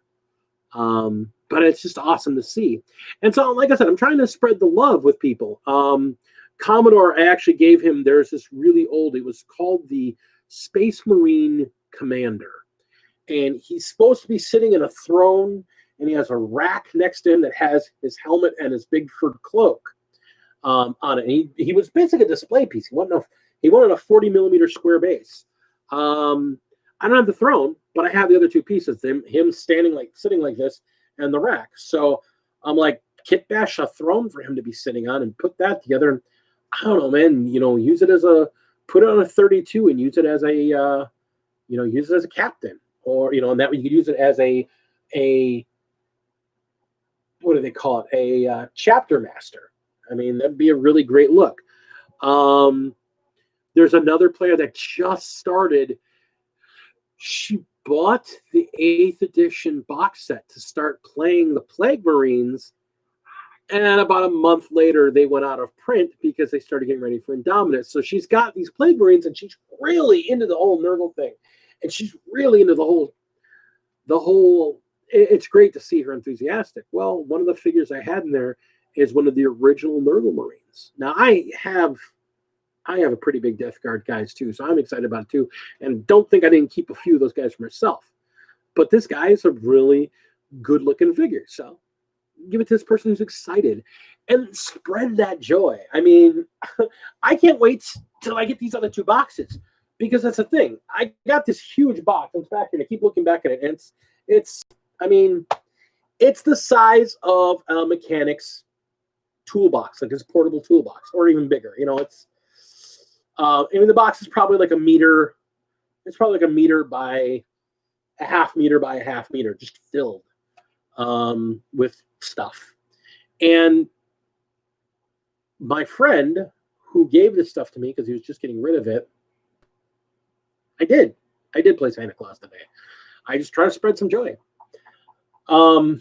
But it's just awesome to see. And so, like I said, I'm trying to spread the love with people. Commodore, I actually gave him, there's this really old, it was called the Space Marine Commander. And he's supposed to be sitting in a throne, and he has a rack next to him that has his helmet and his big fur cloak on it. And he was basically a display piece. He wanted a 40 millimeter square base. I don't have the throne, but I have the other two pieces, him sitting like this and the rack. So I'm like, kit bash a throne for him to be sitting on and put that together. And I don't know, man, use it as put it on a 32 and use it as a captain. Or, and that way you could use it as a what do they call it? A chapter master. I mean, that'd be a really great look. There's another player that just started. She bought the 8th edition box set to start playing the Plague Marines. And about a month later, they went out of print because they started getting ready for Indominus. So she's got these Plague Marines, and she's really into the whole Nurgle thing. And she's really into the whole, it's great to see her enthusiastic. Well, one of the figures I had in there is one of the original Nurgle Marines. Now, I have a pretty big Death Guard guys, too, so I'm excited about it, too. And don't think I didn't keep a few of those guys for myself. But this guy is a really good-looking figure, so give it to this person who's excited. And spread that joy. I mean, I can't wait till I get these other 2 boxes. Because that's the thing. I got this huge box. I'm back here and I keep looking back at it. And it's the size of a mechanic's toolbox, like his portable toolbox, or even bigger. The box is probably like a meter. It's probably like a meter by a half meter by a half meter, just filled with stuff. And my friend who gave this stuff to me because he was just getting rid of it, I did play Santa Claus today. I just try to spread some joy. But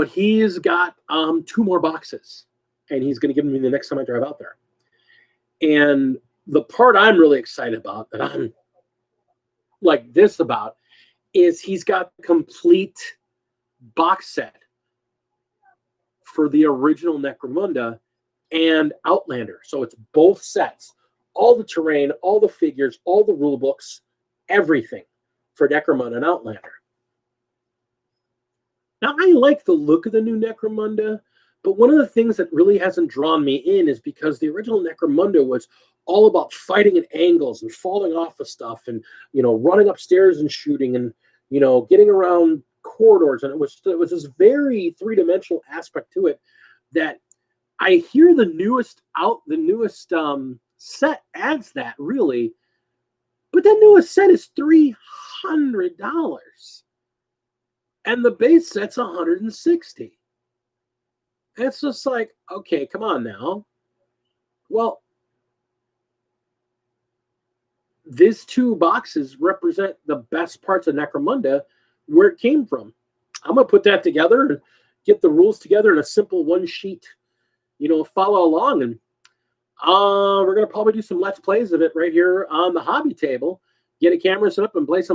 he's got 2 more boxes, and he's going to give them me the next time I drive out there. And the part I'm really excited about, that I'm like this about, is he's got the complete box set for the original Necromunda and Outlander. So it's both sets. All the terrain, all the figures, all the rule books, everything for Necromunda and Outlander. Now, I like the look of the new Necromunda, but one of the things that really hasn't drawn me in is because the original Necromunda was all about fighting at angles and falling off of stuff and, running upstairs and shooting and, getting around corridors. And it was this very three-dimensional aspect to it that I hear the newest set adds that, really. But that newest set is $300. And the base set's $160. It's just like, okay, come on now. Well, these two boxes represent the best parts of Necromunda, where it came from. I'm going to put that together and get the rules together in a simple one sheet, follow along. And we're going to probably do some Let's Plays of it right here on the hobby table. Get a camera set up and play a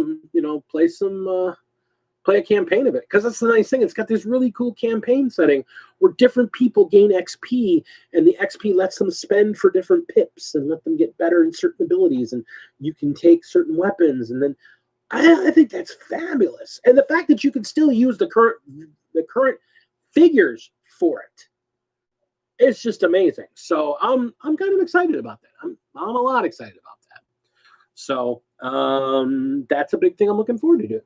campaign of it, because that's the nice thing. It's got this really cool campaign setting where different people gain XP, and the XP lets them spend for different pips and let them get better in certain abilities, and you can take certain weapons. And then I think that's fabulous. And the fact that you can still use the current figures for it, it's just amazing. So I'm kind of excited about that. I'm a lot excited about that. So that's a big thing I'm looking forward to do.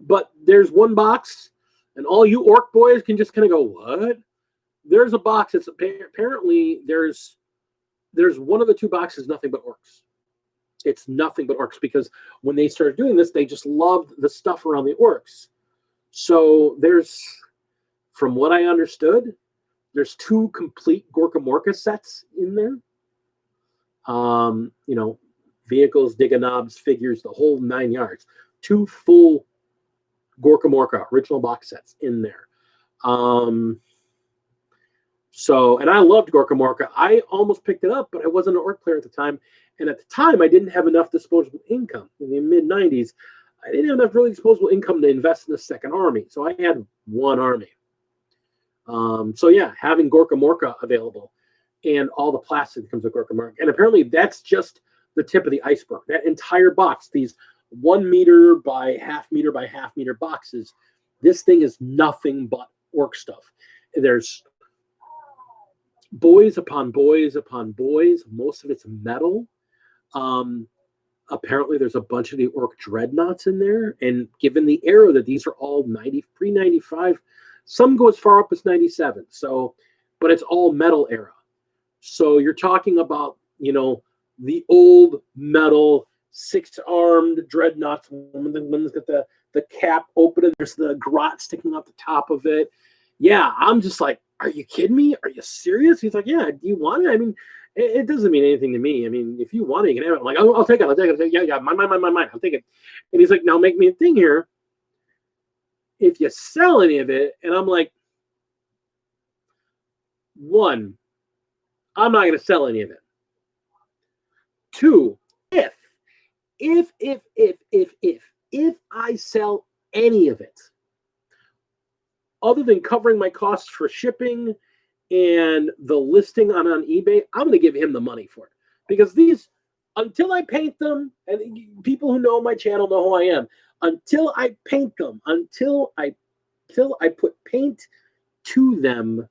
But there's one box, and all you orc boys can just kind of go, what? There's a box. It's apparently there's one of the two boxes, nothing but orcs. It's nothing but orcs, because when they started doing this, they just loved the stuff around the orcs. So there's, from what I understood, there's 2 complete Gorkamorka sets in there. Vehicles, Diganobs, figures, the whole 9 yards. 2 full Gorkamorka original box sets in there. And I loved Gorkamorka. I almost picked it up, but I wasn't an orc player at the time. And at the time, I didn't have enough disposable income. In the mid-90s, I didn't have enough really disposable income to invest in a second army. So I had one army. Having Gorkamorka available and all the plastic that comes with Gorkamorka. And apparently that's just the tip of the iceberg. That entire box, these 1 meter by half meter by half meter boxes, this thing is nothing but orc stuff. There's boys upon boys upon boys. Most of it's metal. Apparently there's a bunch of the orc dreadnoughts in there. And given the era that these are all pre-95, some go as far up as 97. So, but it's all metal era. So you're talking about, the old metal 6-armed dreadnoughts. One's got the cap open and there's the grot sticking out the top of it. Yeah, I'm just like, are you kidding me? Are you serious? He's like, yeah, do you want it? I mean, it doesn't mean anything to me. I mean, if you want it, you can have it. I'm like, oh, I'll take it. Yeah, mine. I'll take it. And he's like, now make me a thing here. If you sell any of it, and I'm like, 1, I'm not going to sell any of it. 2, if I sell any of it, other than covering my costs for shipping and the listing on eBay, I'm going to give him the money for it. Because these, until I paint them, and people who know my channel know who I am, until I paint them, until I put paint to them,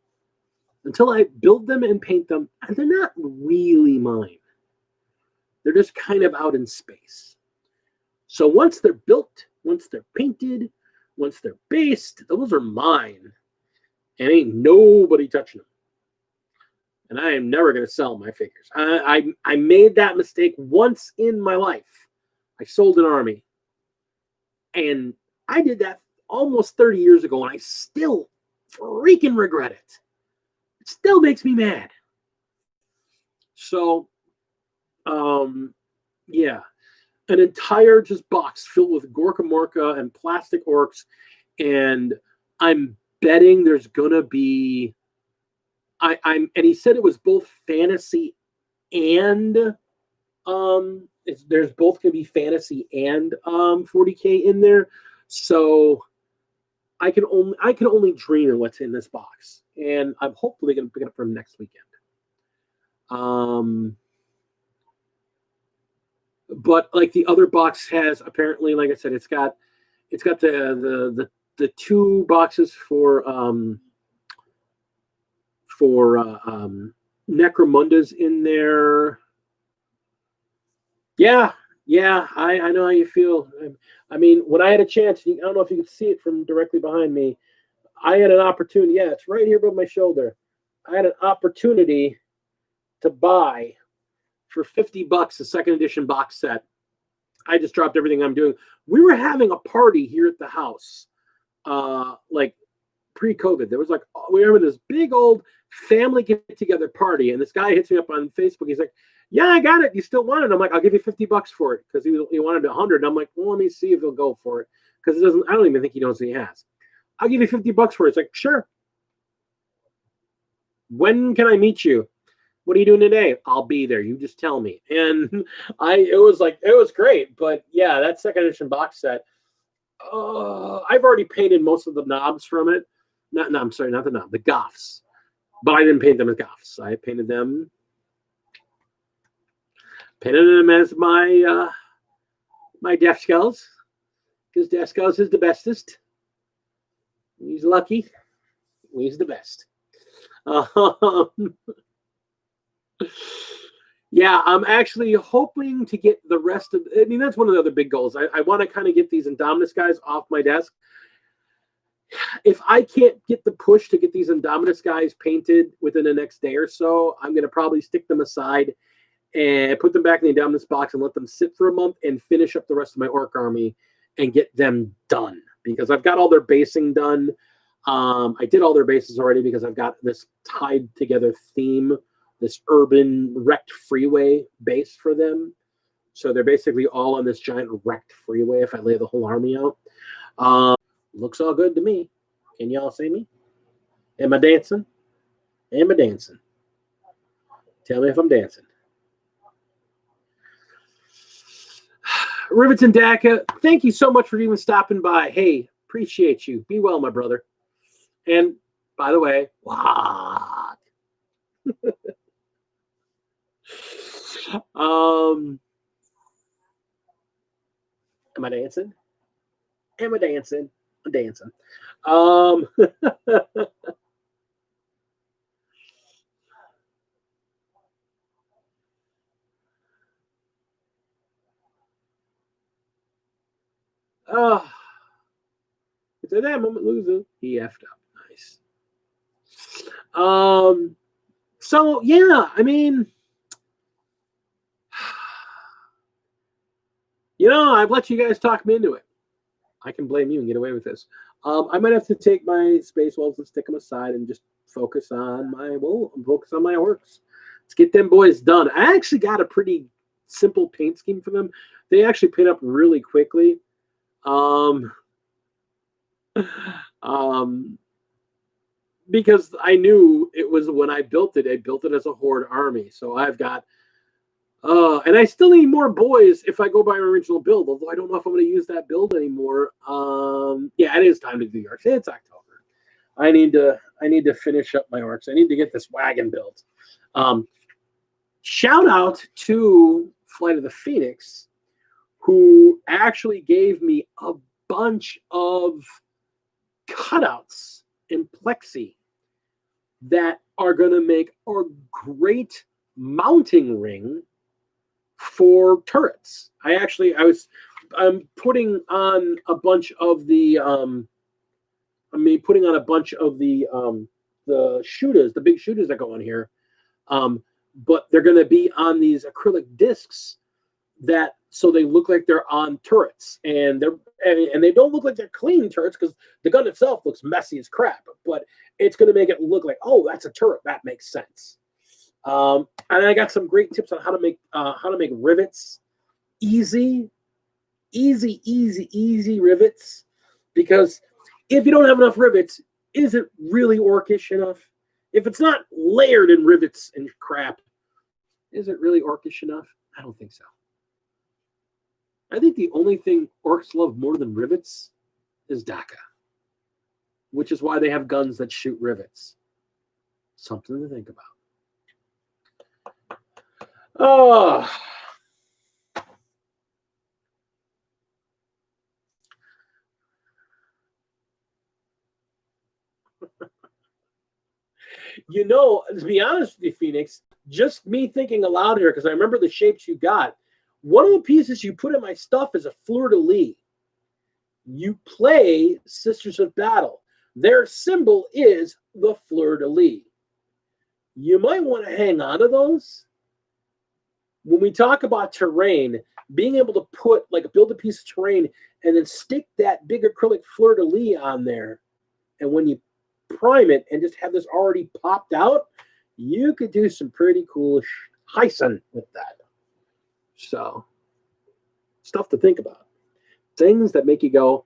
until I build them and paint them, they're not really mine. They're just kind of out in space. So once they're built, once they're painted, once they're based, those are mine. And ain't nobody touching them. And I am never going to sell my figures. I made that mistake once in my life. I sold an army. And I did that almost 30 years ago, and I still freaking regret it. It still makes me mad. So, an entire just box filled with Gorkamorka and plastic orcs, and I'm betting there's gonna be. And he said it was both fantasy and there's both gonna be fantasy and 40K in there, so I can only dream of what's in this box, and I'm hopefully gonna pick it up from next weekend. But like the other box has, apparently, like I said, it's got the the 2 boxes for Necromunda's in there. Yeah, I know how you feel. I mean, when I had a chance, I don't know if you could see it from directly behind me. I had an opportunity. Yeah, it's right here above my shoulder. I had an opportunity to buy for $50 a second edition box set. I just dropped everything I'm doing. We were having a party here at the house, like pre-COVID. There was like, we were having this big old family get-together party, and this guy hits me up on Facebook. He's like, "Yeah, I got it. You still want it?" I'm like, "I'll give you $50 for it," because he wanted 100. And I'm like, "Well, let me see if he'll go for it," because it doesn't. I don't even think he knows what he has. "I'll give you $50 for it." It's like, "Sure." "When can I meet you?" "What are you doing today?" "I'll be there. You just tell me." And it was great. But yeah, that second edition box set, I've already painted most of the knobs from it. I'm sorry, not the knob, the goths. But I didn't paint them as goths. I painted them as my my Death Skulls, because Death Skulls is the bestest. He's lucky. He's the best. Yeah, I'm actually hoping to get the rest of. I mean, that's one of the other big goals. I want to kind of get these Indominus guys off my desk. If I can't get the push to get these Indominus guys painted within the next day or so, I'm going to probably stick them aside and put them back in the Indominus box and let them sit for a month and finish up the rest of my Orc army and get them done, because I've got all their basing done. I did all their bases already because I've got this tied together theme, this urban wrecked freeway base for them. So they're basically all on this giant wrecked freeway if I lay the whole army out. Looks all good to me. Can y'all see me? Am I dancing? Am I dancing? Tell me if I'm dancing. Rivets and DACA, thank you so much for even stopping by. Hey, appreciate you. Be well, my brother. And by the way, what? Am I dancing? Am I dancing? I'm dancing. It's at that moment loser. He effed up. Nice. So yeah, I mean, I've let you guys talk me into it. I can blame you and get away with this. I might have to take my space walls and stick them aside and just focus on my orcs. Let's get them boys done. I actually got a pretty simple paint scheme for them. They actually paint up really quickly. Because I knew it was when I built it as a horde army. So I've got and I still need more boys if I go by my original build, although I don't know if I'm going to use that build anymore. Yeah, it is time to do the orcs. It's October. I need to finish up my orcs. I need to get this wagon built. Shout out to Flight of the Phoenix, who actually gave me a bunch of cutouts in plexi that are going to make a great mounting ring for turrets. I'm putting on a bunch of the the shooters, the big shooters that go on here. But they're going to be on these acrylic discs so they look like they're on turrets, and they don't look like they're clean turrets because the gun itself looks messy as crap, but it's going to make it look like, oh, that's a turret. That makes sense. And I got some great tips on how to make rivets easy rivets, because if you don't have enough rivets, is it really orcish enough? If it's not layered in rivets and crap, is it really orcish enough? I don't think so. I think the only thing orcs love more than rivets is DACA, which is why they have guns that shoot rivets. Something to think about. Oh. You know, to be honest with you, Phoenix, just me thinking aloud here, because I remember the shapes you got. One of the pieces you put in my stuff is a fleur-de-lis. You play Sisters of Battle. Their symbol is the fleur-de-lis. You might want to hang on to those. When we talk about terrain, being able to put, like, build a piece of terrain and then stick that big acrylic fleur-de-lis on there, and when you prime it and just have this already popped out, you could do some pretty cool hyson with that. So, stuff to think about. Things that make you go,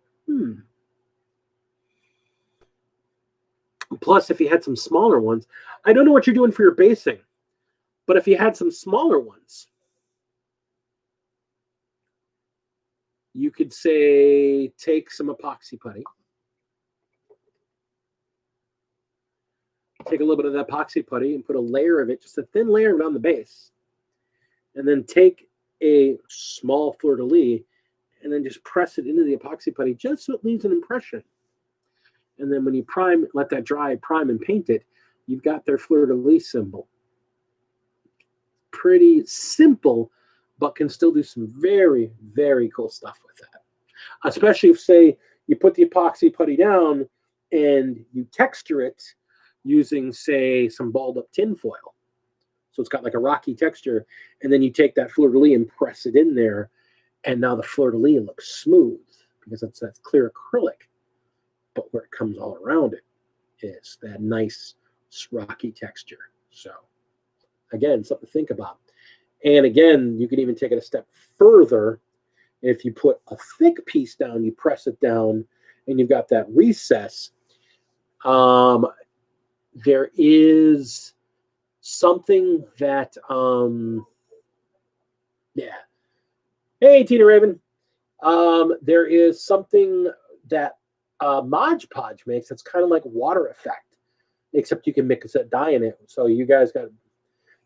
Plus, if you had some smaller ones, I don't know what you're doing for your basing, but if you had some smaller ones, you could say take some epoxy putty, take a little bit of that epoxy putty and put a layer of it, just a thin layer of it on the base, and then take a small fleur-de-lis and then just press it into the epoxy putty just so it leaves an impression. And then when you prime, let that dry, prime and paint it, you've got their fleur-de-lis symbol. Pretty simple, but can still do some very, very cool stuff with that. Especially if, say, you put the epoxy putty down and you texture it using, say, some balled up tin foil. So it's got like a rocky texture. And then you take that fleur-de-lis and press it in there. And now the fleur-de-lis looks smooth because it's that clear acrylic. But where it comes all around it is that nice rocky texture. So again, something to think about. And again, you can even take it a step further. If you put a thick piece down, you press it down, and you've got that recess. There is something that, Hey, Tina Raven. There is something that Mod Podge makes that's kind of like water effect, except you can mix a dye in it. So you guys got,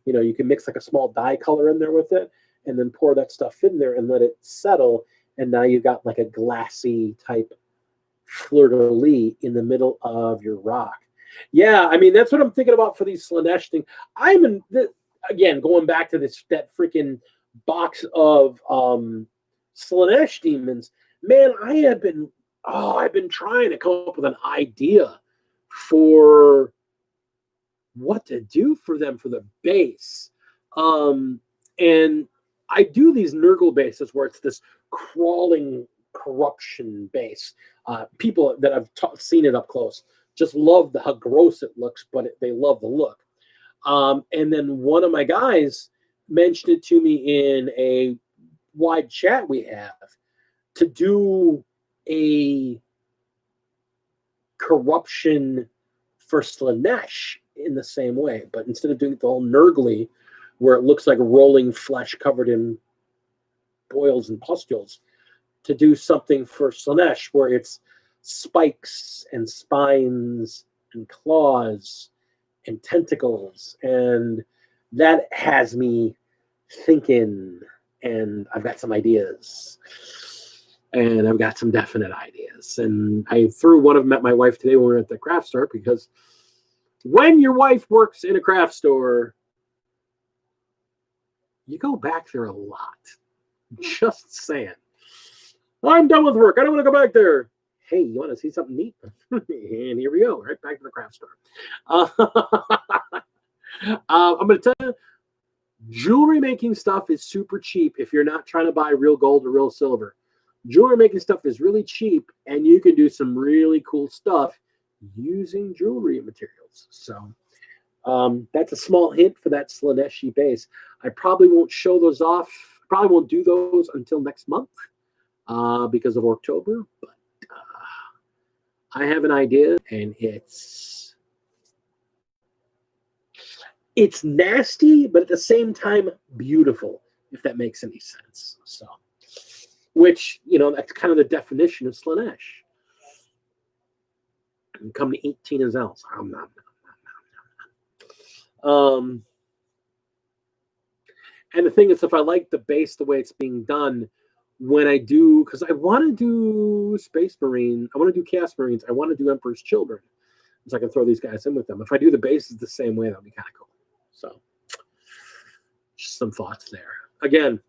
you can mix like a small dye color in there with it and then pour that stuff in there and let it settle. And now you've got like a glassy type fleur-de-lis in the middle of your rock. Yeah, I mean, that's what I'm thinking about for these Slaanesh things. Again, going back to that freaking box of Slaanesh demons, man, I've been trying to come up with an idea for what to do for them for the base. And I do these Nurgle bases where it's this crawling corruption base. People that I've seen it up close just love how gross it looks, but they love the look. And then one of my guys mentioned it to me in a wide chat we have to do a corruption for Slaanesh in the same way, but instead of doing it the whole Nurgly, where it looks like rolling flesh covered in boils and pustules, to do something for Slaanesh where it's spikes and spines and claws and tentacles, and that has me thinking, and I've got some ideas. And I've got some definite ideas. And I threw one of them at my wife today when we were at the craft store, because when your wife works in a craft store, you go back there a lot. Just saying. I'm done with work. I don't want to go back there. Hey, you want to see something neat? And here we go. Right back to the craft store. I'm going to tell you, jewelry making stuff is super cheap if you're not trying to buy real gold or real silver. Jewelry making stuff is really cheap, and you can do some really cool stuff using jewelry materials. So that's a small hint for that Slaaneshi base. I probably won't show those off. Probably won't do those until next month because of October. But I have an idea, and it's nasty, but at the same time beautiful, if that makes any sense. So. Which, that's kind of the definition of Slaanesh. And come to 18 as else. And the thing is, if I like the base the way it's being done, when I do, because I want to do Space Marine, I want to do Chaos Marines, I want to do Emperor's Children. So I can throw these guys in with them. If I do the bases the same way, that'll be kind of cool. So just some thoughts there. Again,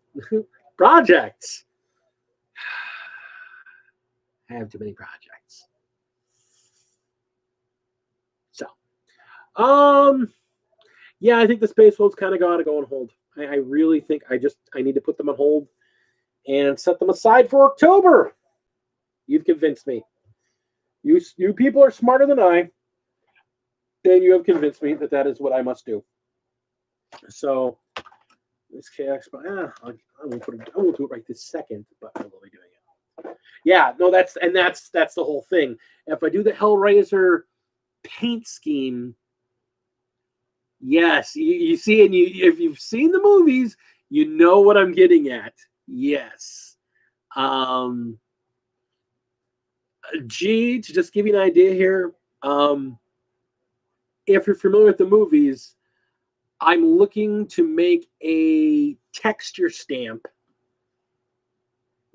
projects. I have too many projects. So, yeah, I think the space world's kind of got to go on hold. I really think I need to put them on hold and set them aside for October. You've convinced me. You people are smarter than I, and you have convinced me that that is what I must do. So this KX, I won't do it right this second, but I will be doing it. Yeah, no, that's the whole thing. If I do the Hellraiser paint scheme, yes, you see, and if you've seen the movies, you know what I'm getting at. Yes. To just give you an idea here, if you're familiar with the movies, I'm looking to make a texture stamp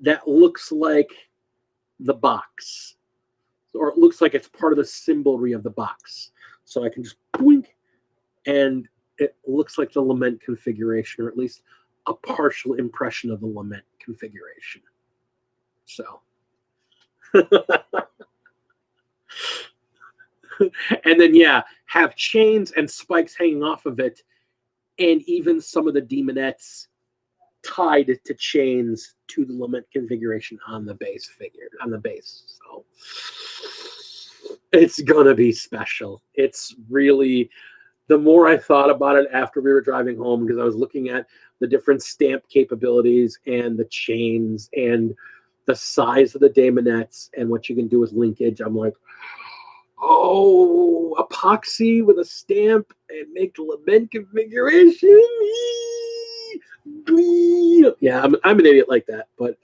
that looks like the box, or it looks like it's part of the symbolry of the box. So I can just blink, and it looks like the lament configuration, or at least a partial impression of the lament configuration. So. And then, yeah, have chains and spikes hanging off of it, and even some of the demonettes tied to chains to the lament configuration on the base So it's gonna be special. It's really, the more I thought about it after we were driving home, because I was looking at the different stamp capabilities and the chains and the size of the daemonettes and what you can do with linkage, I'm like, oh, epoxy with a stamp and make the lament configuration. Yeah, I'm an idiot like that, but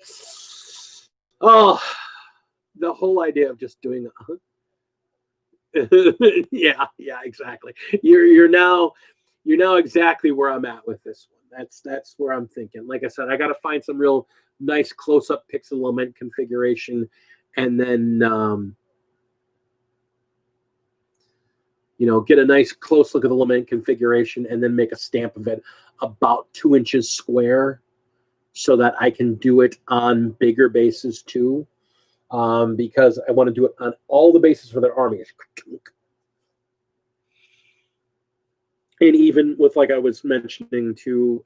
the whole idea of just doing yeah, exactly. You're now exactly where I'm at with this one. That's where I'm thinking. Like I said, I got to find some real nice close-up pics of lament configuration, and then get a nice close look at the lament configuration, and then make a stamp of it about 2 inches square, so that I can do it on bigger bases too, because I want to do it on all the bases for their armies. And even with, like I was mentioning to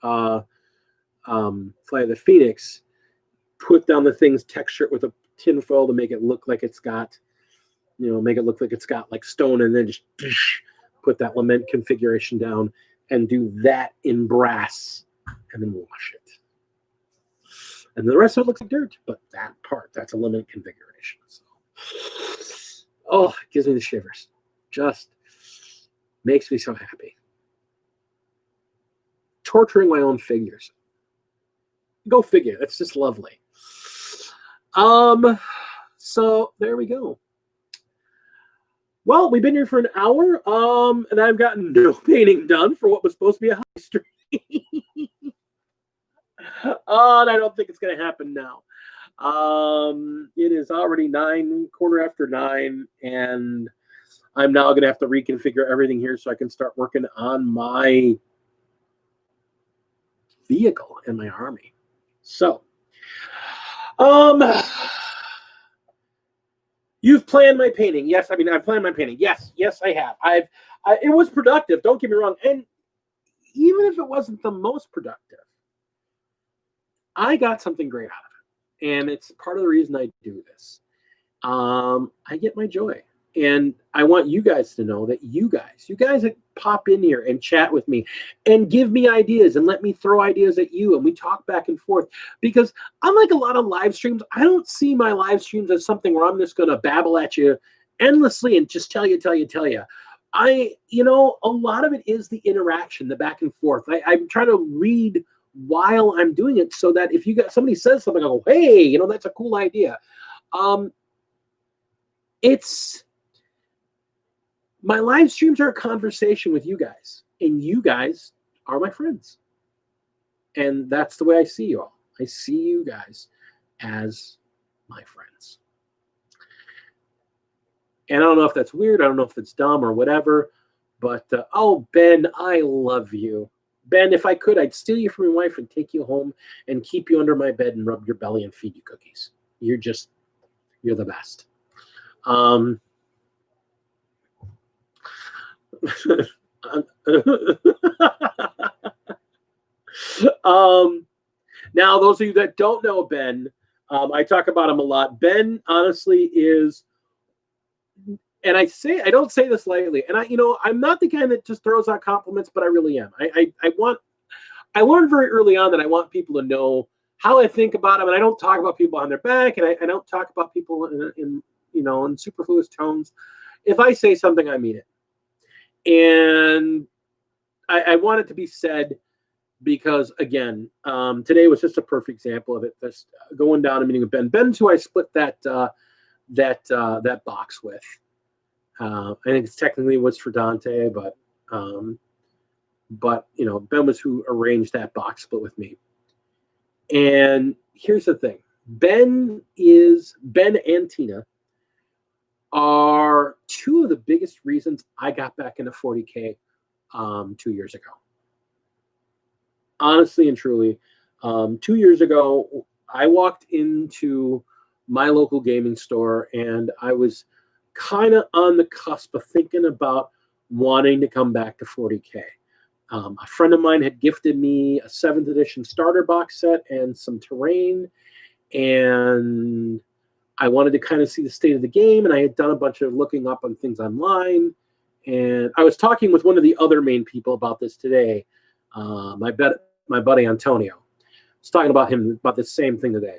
Fly the Phoenix, put down the things, texture it with a tinfoil to make it look like it's got, like stone, and then just put that lament configuration down and do that in brass, and then wash it. And the rest of it looks like dirt, but that part, that's a lament configuration. So, it gives me the shivers. Just makes me so happy. Torturing my own figures. Go figure. That's just lovely. So there we go. Well, we've been here for an hour, and I've gotten no painting done for what was supposed to be a high stream. And I don't think it's going to happen now. It is already 9:15, and I'm now going to have to reconfigure everything here so I can start working on my vehicle and my army. So, you've planned my painting. Yes, I've planned my painting. Yes, I have. It was productive. Don't get me wrong. And even if it wasn't the most productive, I got something great out of it. And it's part of the reason I do this. I get my joy. And I want you guys to know that you guys that pop in here and chat with me and give me ideas and let me throw ideas at you, and we talk back and forth. Because unlike a lot of live streams, I don't see my live streams as something where I'm just going to babble at you endlessly and just tell you. A lot of it is the interaction, the back and forth. I'm trying to read while I'm doing it, so that if somebody says something, I go, hey, that's a cool idea. My live streams are a conversation with you guys, and you guys are my friends. And that's the way I see you all. I see you guys as my friends. And I don't know if that's weird. I don't know if it's dumb or whatever. But, oh, Ben, I love you. Ben, if I could, I'd steal you from your wife and take you home and keep you under my bed and rub your belly and feed you cookies. You're the best. Now, those of you that don't know Ben, I talk about him a lot. Ben, honestly, is, and I don't say this lightly, and I'm not the guy that just throws out compliments, but I really am. I learned very early on that I want people to know how I think about them, and I don't talk about people on their back, and I don't talk about people in superfluous tones. If I say something, I mean it. And I want it to be said because, again, today was just a perfect example of it. Just going down and meeting with Ben. Ben's who I split that box with. I think it's technically was for Dante, but Ben was who arranged that box split with me. And here's the thing: Ben and Tina are two of the biggest reasons I got back into 40K 2 years ago. Honestly and truly, 2 years ago, I walked into my local gaming store and I was kind of on the cusp of thinking about wanting to come back to 40K. A friend of mine had gifted me a 7th edition starter box set and some terrain, and I wanted to kind of see the state of the game, and I had done a bunch of looking up on things online, and I was talking with one of the other main people about this today, my buddy Antonio. I was talking about him about the same thing today,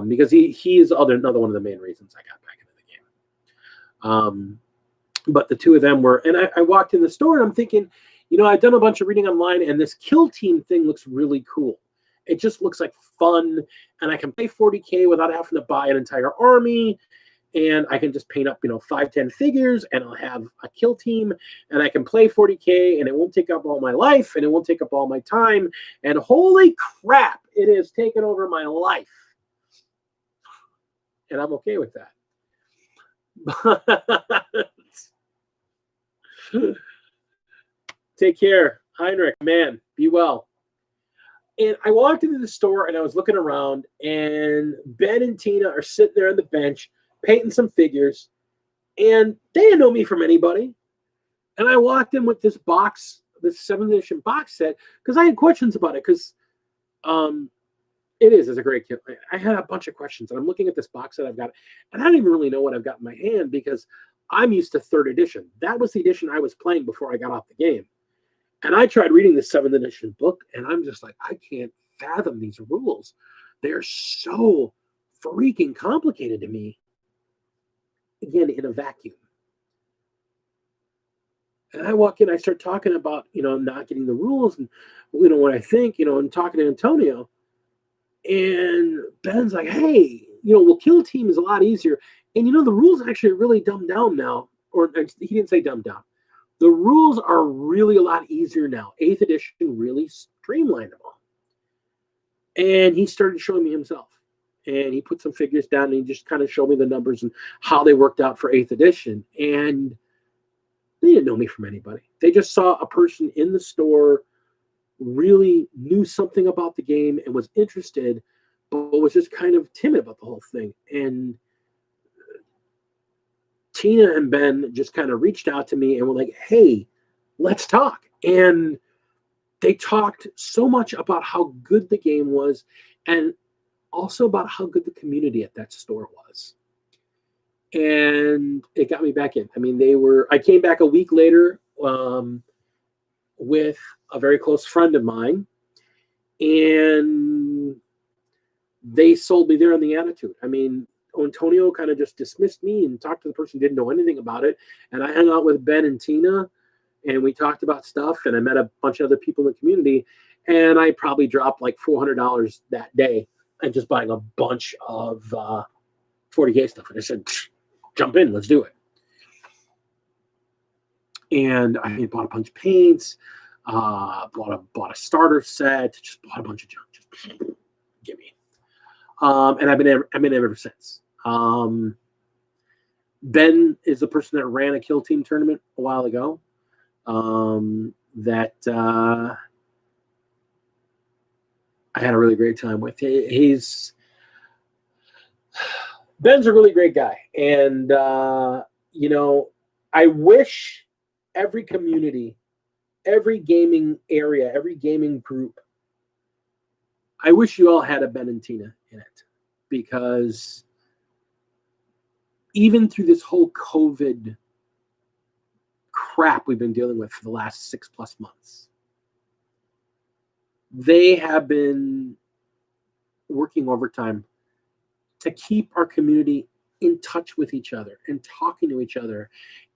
because he is another one of the main reasons I got back into the game. But the two of them were, and I walked in the store and I'm thinking, I've done a bunch of reading online, and this kill team thing looks really cool. It just looks like fun, and I can play 40K without having to buy an entire army, and I can just paint up, 5-10 figures, and I'll have a kill team, and I can play 40K, and it won't take up all my life, and it won't take up all my time, and holy crap, it has taken over my life. And I'm okay with that. Take care, Heinrich, man, be well. And I walked into the store and I was looking around, and Ben and Tina are sitting there on the bench painting some figures, and they didn't know me from anybody. And I walked in with this box, this 7th edition box set, because I had questions about it, because it's a great kit. I had a bunch of questions, and I'm looking at this box set I've got, and I don't even really know what I've got in my hand, because I'm used to 3rd edition. That was the edition I was playing before I got off the game. And I tried reading the 7th edition book, and I'm just like, I can't fathom these rules. They're so freaking complicated to me. Again, in a vacuum. And I walk in, I start talking about, not getting the rules and, what I think, and talking to Antonio. And Ben's like, hey, kill team is a lot easier. And, the rules actually are really dumbed down now. Or he didn't say dumbed down. The rules are really a lot easier now. 8th edition really streamlined them all. And he started showing me himself. And he put some figures down, and he just kind of showed me the numbers and how they worked out for 8th edition. And they didn't know me from anybody. They just saw a person in the store, really knew something about the game and was interested, but was just kind of timid about the whole thing. And Tina and Ben just kind of reached out to me and were like, hey, let's talk. And they talked so much about how good the game was, and also about how good the community at that store was. And it got me back in. I mean, I came back a week later with a very close friend of mine, and they sold me there on the attitude. I mean, Antonio kind of just dismissed me and talked to the person who didn't know anything about it. And I hung out with Ben and Tina, and we talked about stuff, and I met a bunch of other people in the community, and I probably dropped like $400 that day and just buying a bunch of 40K stuff. And I said, jump in, let's do it. And I bought a bunch of paints, bought a starter set, just bought a bunch of junk. Just give me. And I've been in ever since. Ben is the person that ran a Kill Team tournament a while ago. That I had a really great time with. Ben's a really great guy, and you know, I wish every community, every gaming area, every gaming group, I wish you all had a Ben and Tina in it, because even through this whole COVID crap we've been dealing with for the last 6+ months, they have been working overtime to keep our community in touch with each other and talking to each other.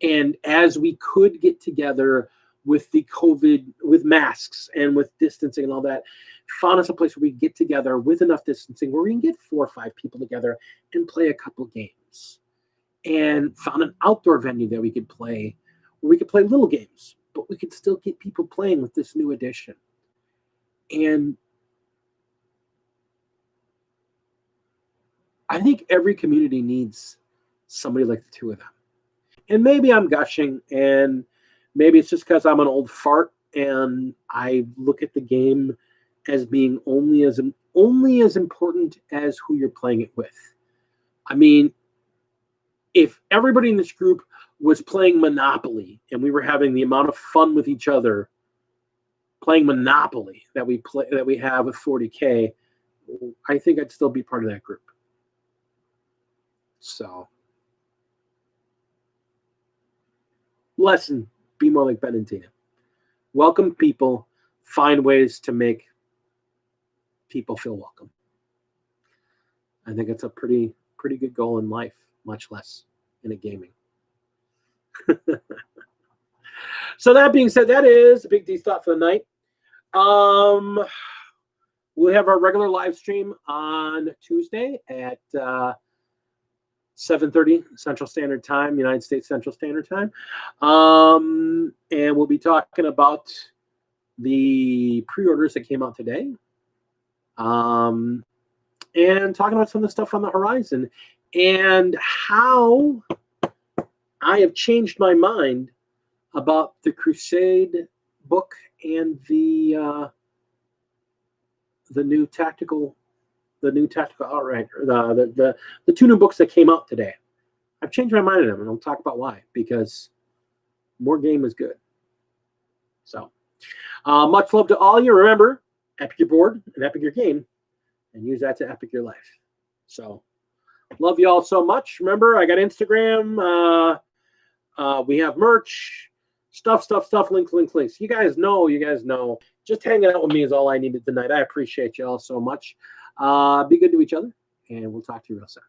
And as we could get together with the COVID, with masks and with distancing and all that, found us a place where we get together with enough distancing where we can get 4 or 5 people together and play a couple games. And found an outdoor venue that we could play, where we could play little games, but we could still get people playing with this new edition. And I think every community needs somebody like the two of them. And maybe I'm gushing, and maybe it's just because I'm an old fart and I look at the game as being only as important as who you're playing it with. I mean, if everybody in this group was playing Monopoly and we were having the amount of fun with each other playing Monopoly that we have with 40K, I think I'd still be part of that group. So, lesson: be more like Ben and Tina. Welcome people. Find ways to make people feel welcome. I think it's a pretty good goal in life, much less in a gaming. So that being said, that is a Big D's thought for the night. We'll have our regular live stream on Tuesday at 7:30 Central Standard Time, United States Central Standard Time. And we'll be talking about the pre-orders that came out today. And talking about some of the stuff on the horizon and how I have changed my mind about the Crusade book and the new tactical outright, the 2 new books that came out today. I've changed my mind on them, and I'll talk about why, because more game is good. So much love to all you. Remember, epic your board and epic your game, and use that to epic your life. So love you all so much. Remember, I got Instagram. We have merch, stuff, links. You guys know. Just hanging out with me is all I needed tonight. I appreciate you all so much. Be good to each other, and we'll talk to you real soon.